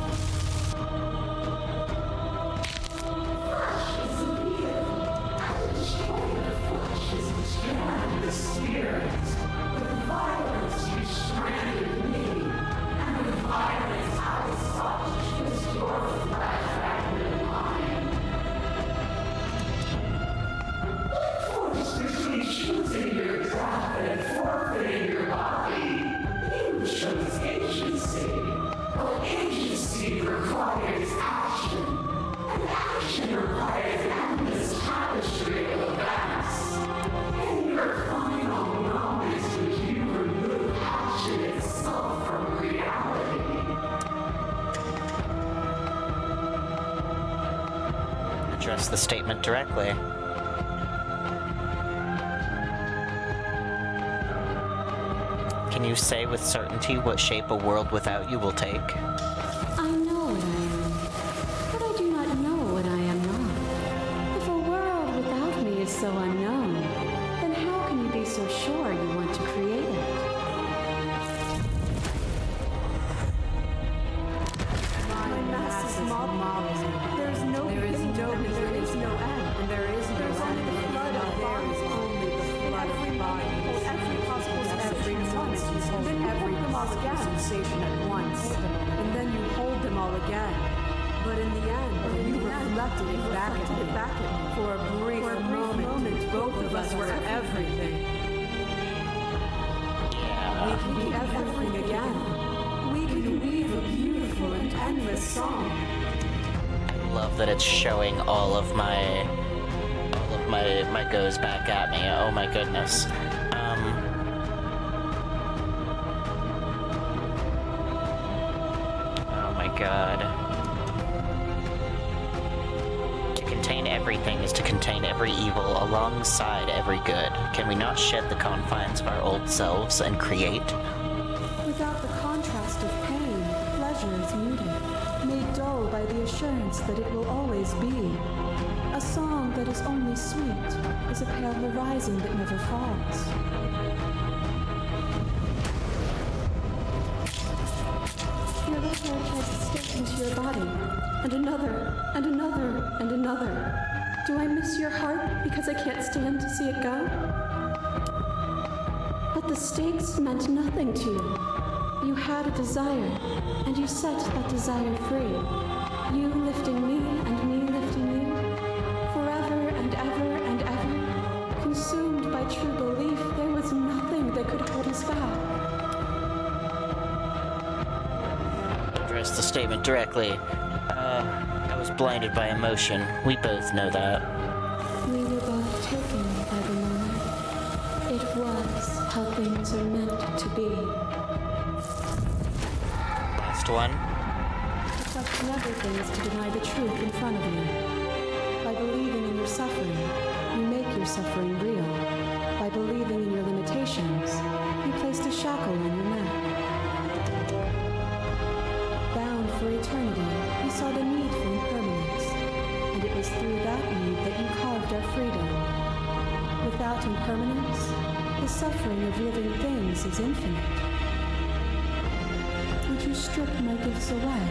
Address the statement directly. Can you say with certainty what shape a world without you will take? I know what I am, but I do not know what I am not. If a world without me is so unknown, then how can you be so sure you want to create it? My massive marvelous. There is no beginning, there is no end, and there is no end. The flood of bodies, only the flood of bodies. Every possible every moment, and then every possible sensation at once, and then you hold them all again. But in the end, you reflected it back at me. For a brief moment, both of us were everything. Yeah. We can be everything again. We can weave a beautiful and endless song. I love that it's showing all of my goes back at me. Oh my goodness. Oh my god. To contain everything is to contain every evil alongside every good. Can we not shed the confines of our old selves and create? Without the contrast of pain, pleasure is muted, made dull by the assurance that it will always be. A song that is only sweet is a pale horizon that never falls. Your little hair tries to stake into your body, and another, and another, and another. Do I miss your heart because I can't stand to see it go? But the stakes meant nothing to you. You had a desire, and you set that desire free. You lifting me and me lifting you. Forever and ever and ever. Consumed by true belief, there was nothing that could hold us back. statement directly. I was blinded by emotion. We both know that. We were both taken by the moment. It was how things are meant to be. Last one. To question everything is to deny the truth in front of you. By believing in your suffering, you make your suffering real. By believing in your limitations, you placed a shackle on your neck. Bound for eternity, we saw the need for impermanence, and it was through that need that you carved our freedom. Without impermanence, the suffering of living things is infinite. Would you strip my gifts away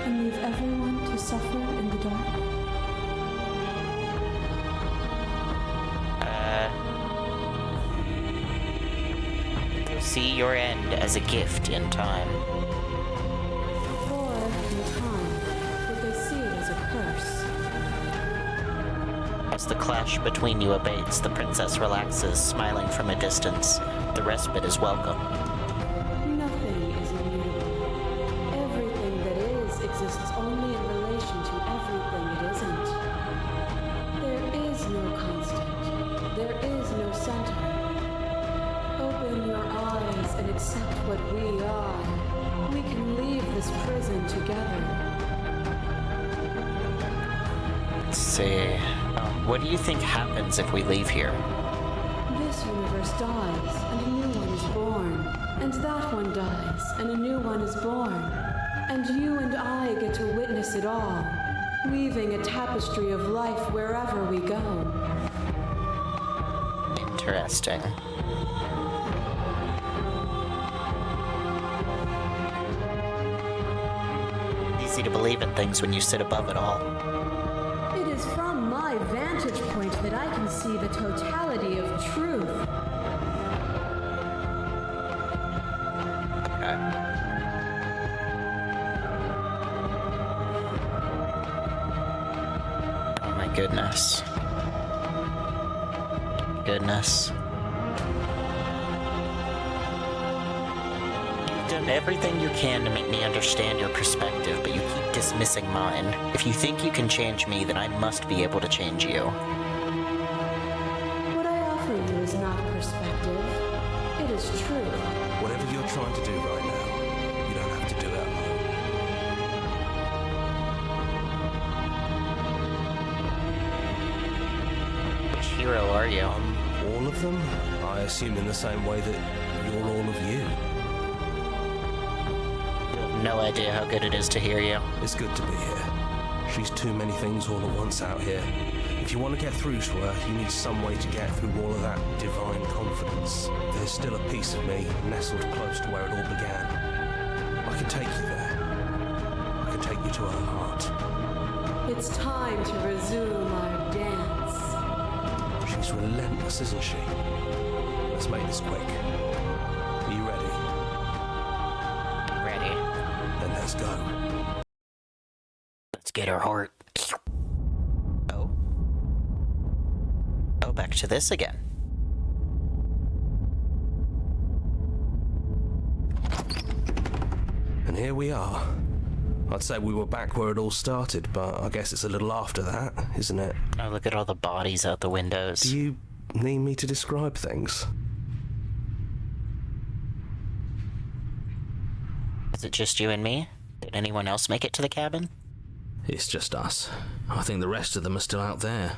and leave everyone to suffer in the dark? See your end as a gift in time. Or, in time, would they see it as a curse? As the clash between you abates, the princess relaxes, smiling from a distance. The respite is welcome. Nothing is immutable. Everything that is exists only in relation to everything it isn't. There is no constant. There is no center. Open your eyes and accept what we are. We can leave this prison together. Let's see. What do you think happens if we leave here? This universe dies, and a new one is born. And that one dies, and a new one is born. And you and I get to witness it all, weaving a tapestry of life wherever we go. Interesting. Easy to believe in things when you sit above it all. It is from my vantage point that I can see the totality of truth. Okay. Oh my goodness. Goodness. You've done everything you can to make me understand your perspective, but you keep dismissing mine. If you think you can change me, then I must be able to change you. What I offer you is not perspective. It is truth. Whatever you're trying to do right now, you don't have to do it alone. Which hero are you? All of them? I assume in the same way that you're all of you. No idea how good it is to hear you. It's good to be here. She's too many things all at once out here. If you want to get through to her, you need some way to get through all of that divine confidence. There's still a piece of me nestled close to where it all began. I can take you there. I can take you to her heart. It's time to resume our dance. She's relentless, isn't she? Let's make this quick. Are you ready? Ready. Then let's go. Let's get her heart. Oh. Oh, back to this again. And here we are. I'd say we were back where it all started, but I guess it's a little after that, isn't it? Oh, look at all the bodies out the windows. Do you need me to describe things? Is it just you and me? Did anyone else make it to the cabin? It's just us. I think the rest of them are still out there,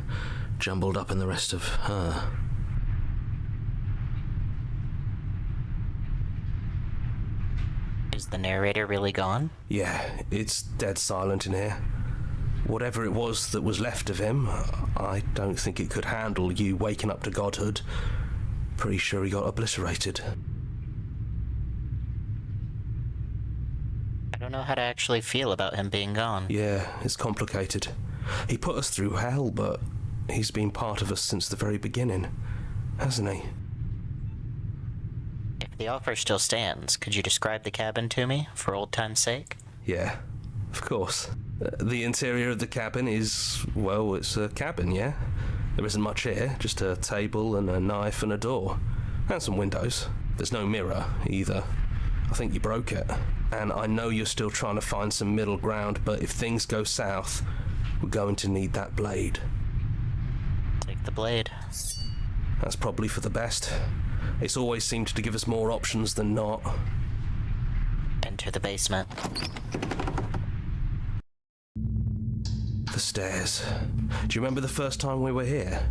jumbled up in the rest of her. Is the narrator really gone? Yeah, it's dead silent in here. Whatever it was that was left of him, I don't think it could handle you waking up to godhood. Pretty sure he got obliterated. I don't know how to actually feel about him being gone. Yeah, it's complicated. He put us through hell, but he's been part of us since the very beginning, hasn't he? If the offer still stands, could you describe the cabin to me, for old time's sake? Yeah, of course. The interior of the cabin is, well, it's a cabin, yeah? There isn't much here, just a table and a knife and a door. And some windows. There's no mirror, either. I think you broke it. And I know you're still trying to find some middle ground, but if things go south, we're going to need that blade. Take the blade. That's probably for the best. It's always seemed to give us more options than not. Enter the basement. The stairs. Do you remember the first time we were here?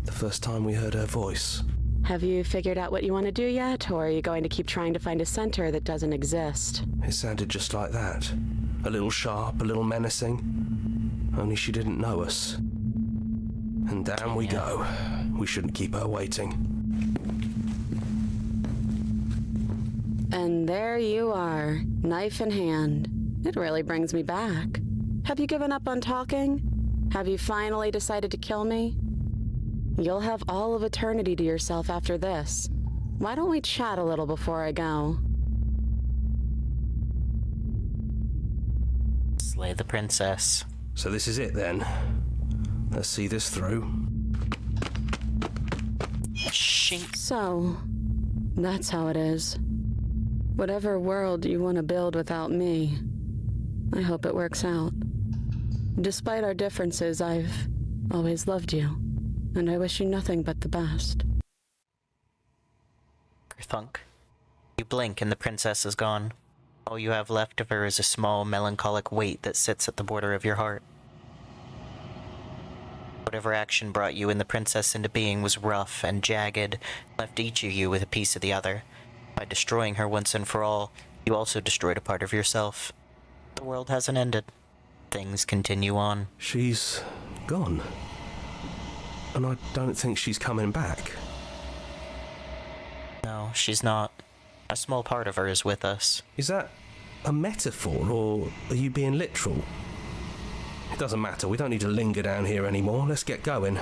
The first time we heard her voice? Have you figured out what you want to do yet, or are you going to keep trying to find a center that doesn't exist? It sounded just like that. A little sharp, a little menacing. Only she didn't know us. And down we go. We shouldn't keep her waiting. And there you are, knife in hand. It really brings me back. Have you given up on talking? Have you finally decided to kill me? You'll have all of eternity to yourself after this. Why don't we chat a little before I go? Slay the princess. So this is it then. Let's see this through. Shink. So, that's how it is. Whatever world you want to build without me, I hope it works out. Despite our differences, I've always loved you, and I wish you nothing but the best. Thunk. You blink and the princess is gone. All you have left of her is a small, melancholic weight that sits at the border of your heart. Whatever action brought you and the princess into being was rough and jagged, left each of you with a piece of the other. By destroying her once and for all, you also destroyed a part of yourself. The world hasn't ended. Things continue on. She's gone. And I don't think she's coming back. No, she's not. A small part of her is with us. Is that a metaphor, or are you being literal? It doesn't matter, we don't need to linger down here anymore. Let's get going.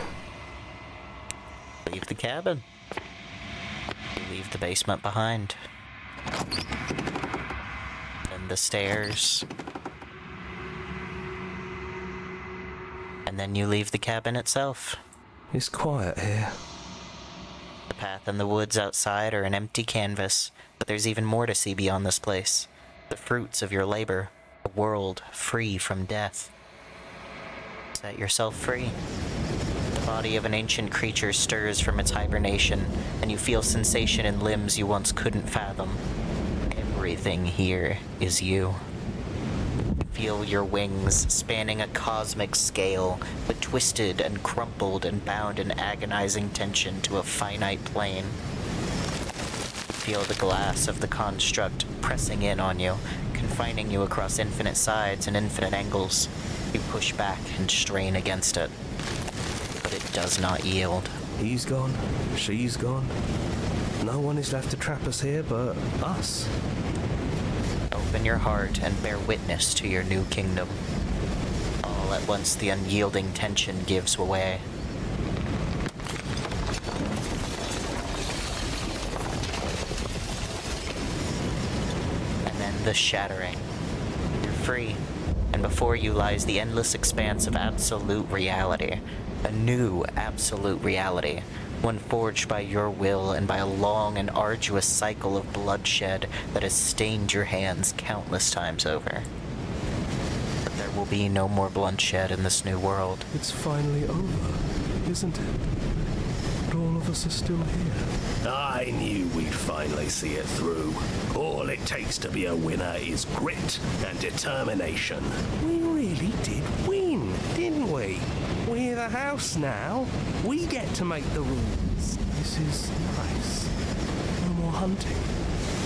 Leave the cabin. You leave the basement behind. Then the stairs. And then you leave the cabin itself. It's quiet here. The path and the woods outside are an empty canvas, but there's even more to see beyond this place. The fruits of your labor, a world free from death. Set yourself free. The body of an ancient creature stirs from its hibernation, and you feel sensation in limbs you once couldn't fathom. Everything here is you. Feel your wings spanning a cosmic scale, but twisted and crumpled and bound in agonizing tension to a finite plane. Feel the glass of the construct pressing in on you, confining you across infinite sides and infinite angles. You push back and strain against it, but it does not yield. He's gone, she's gone. No one is left to trap us here but us. Open your heart and bear witness to your new kingdom. All at once the unyielding tension gives way. And then the shattering. You're free, and before you lies the endless expanse of absolute reality. A new absolute reality. One forged by your will and by a long and arduous cycle of bloodshed that has stained your hands countless times over. But there will be no more bloodshed in this new world. It's finally over, isn't it? But all of us are still here. I knew we'd finally see it through. All it takes to be a winner is grit and determination. We really did win, didn't we? We're the house now. We get to make the rules. This is nice. No more hunting.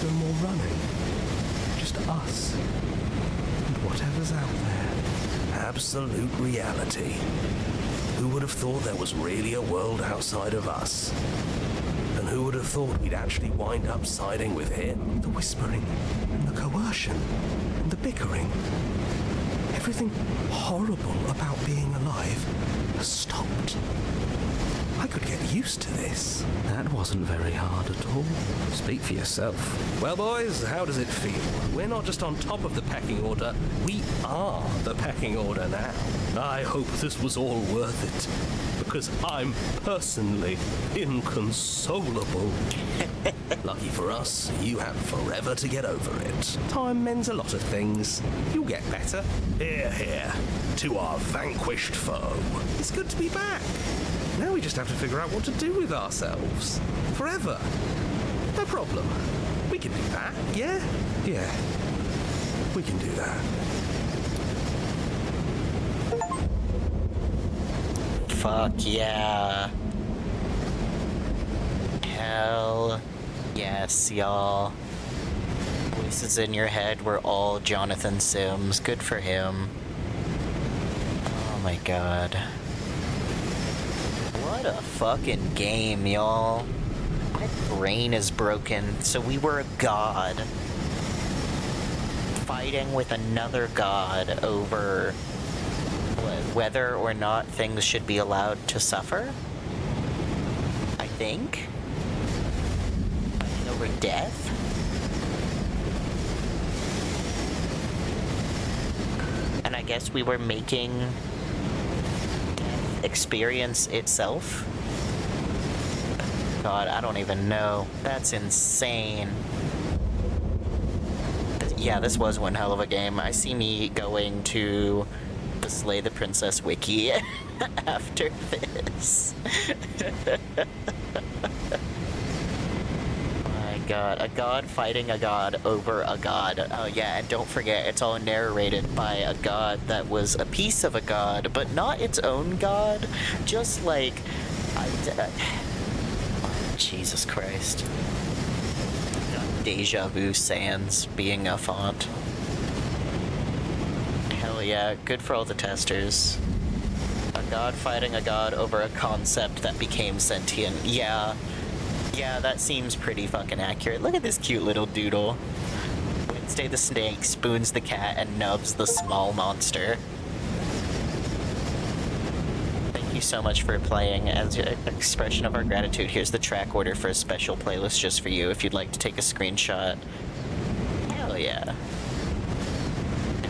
No more running. Just us. And whatever's out there. Absolute reality. Who would have thought there was really a world outside of us? And who would have thought we'd actually wind up siding with him? The whispering, and the coercion, and the bickering. Everything horrible about being alive has stopped. I could get used to this. That wasn't very hard at all. Speak for yourself. Well, boys, how does it feel? We're not just on top of the pecking order, we are the pecking order now. I hope this was all worth it, because I'm personally inconsolable. Lucky for us, you have forever to get over it. Time mends a lot of things. You'll get better. Here, here, to our vanquished foe. It's good to be back. Now we just have to figure out what to do with ourselves. Forever. No problem. We can do that, yeah? Yeah. We can do that. Fuck yeah. Hell yes, y'all. Voices in your head were all Jonathan Sims. Good for him. Oh my god. What a fucking game, y'all. My brain is broken. So we were a god fighting with another god over whether or not things should be allowed to suffer? I think? Fighting over death? And I guess we were making death experience itself? God, I don't even know. That's insane. Yeah, this was one hell of a game. I see me going to the Slay the Princess wiki after this. My god, a god fighting a god over a god. Oh yeah, and don't forget, it's all narrated by a god that was a piece of a god, but not its own god. Just like... Jesus Christ. Deja vu sans being a font. Hell yeah, good for all the testers. A god fighting a god over a concept that became sentient. Yeah, that seems pretty fucking accurate. Look at this cute little doodle. Wednesday the snake spoons the cat and nubs the small monster. Thank you so much for playing. As an expression of our gratitude, here's the track order for a special playlist just for you if you'd like to take a screenshot. Hell yeah. Now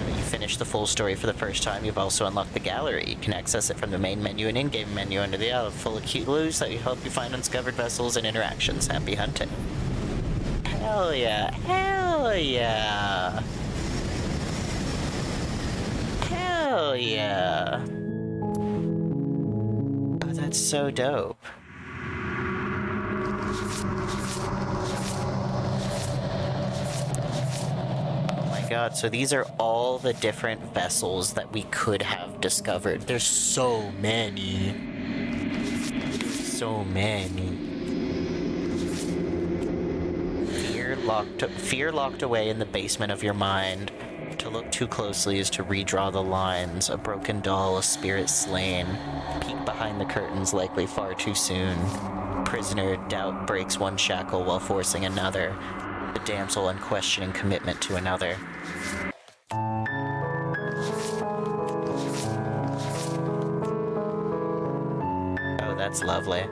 that you finished the full story for the first time, you've also unlocked the gallery. You can access it from the main menu and in-game menu under the aisle, full of cute clues that help you find undiscovered vessels and interactions. Happy hunting. Hell yeah. Hell yeah. Hell yeah. That's so dope. Oh my god, so these are all the different vessels that we could have discovered. There's so many. So many. Fear locked away in the basement of your mind. To look too closely is to redraw the lines. A broken doll, a spirit slain. Peek behind the curtains, likely far too soon. Prisoner, doubt breaks one shackle while forcing another. The damsel, unquestioning commitment to another. Oh, that's lovely.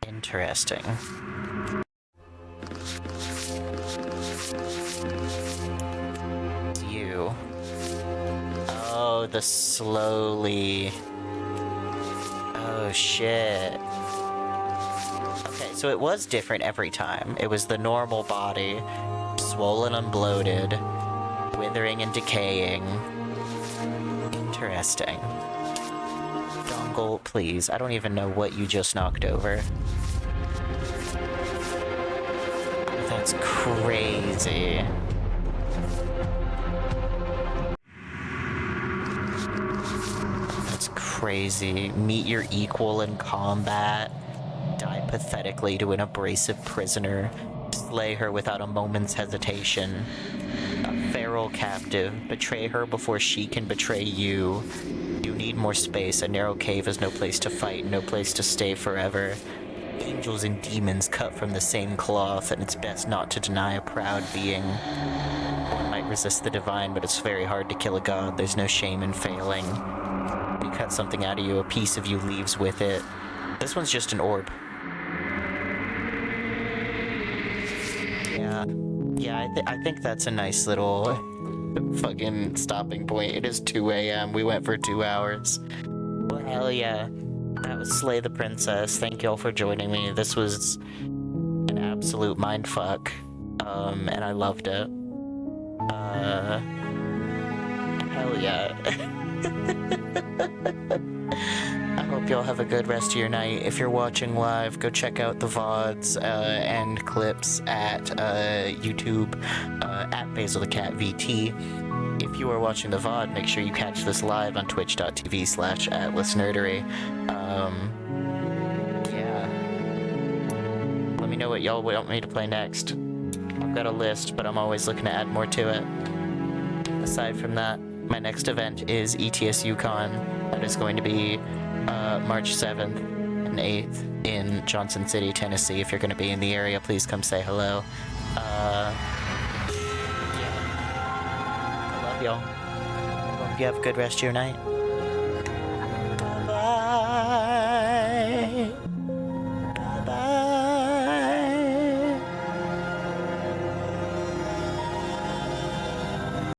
Interesting. You. Oh, the slowly. Oh, shit. Okay, so it was different every time. It was the normal body, swollen and bloated, withering and decaying. Interesting. Dongle, please. I don't even know what you just knocked over. That's crazy. That's crazy. Meet your equal in combat. Die pathetically to an abrasive prisoner. Slay her without a moment's hesitation. A feral captive. Betray her before she can betray you. You need more space. A narrow cave is no place to fight, no place to stay forever. Angels and demons cut from the same cloth, and it's best not to deny a proud being. One might resist the divine, but it's very hard to kill a god. There's no shame in failing. You cut something out of you, a piece of you leaves with it. This one's just an orb. Yeah, I think that's a nice little fucking stopping point. It is 2 a.m. We went for 2 hours. Well, hell yeah. That was Slay the Princess. Thank y'all for joining me. This was an absolute mindfuck. And I loved it. Hell yeah. I hope y'all have a good rest of your night. If you're watching live, go check out the VODs and clips at YouTube at Basil the Cat VT. If you are watching the VOD, make sure you catch this live on twitch.tv/Atlasnerdery. Yeah. Let me know what y'all want me to play next. I've got a list, but I'm always looking to add more to it. Aside from that, my next event is ETSUCon. That is going to be March 7th and 8th in Johnson City, Tennessee. If you're going to be in the area, please come say hello. Yeah. I love y'all. Hope you have a good rest of your night.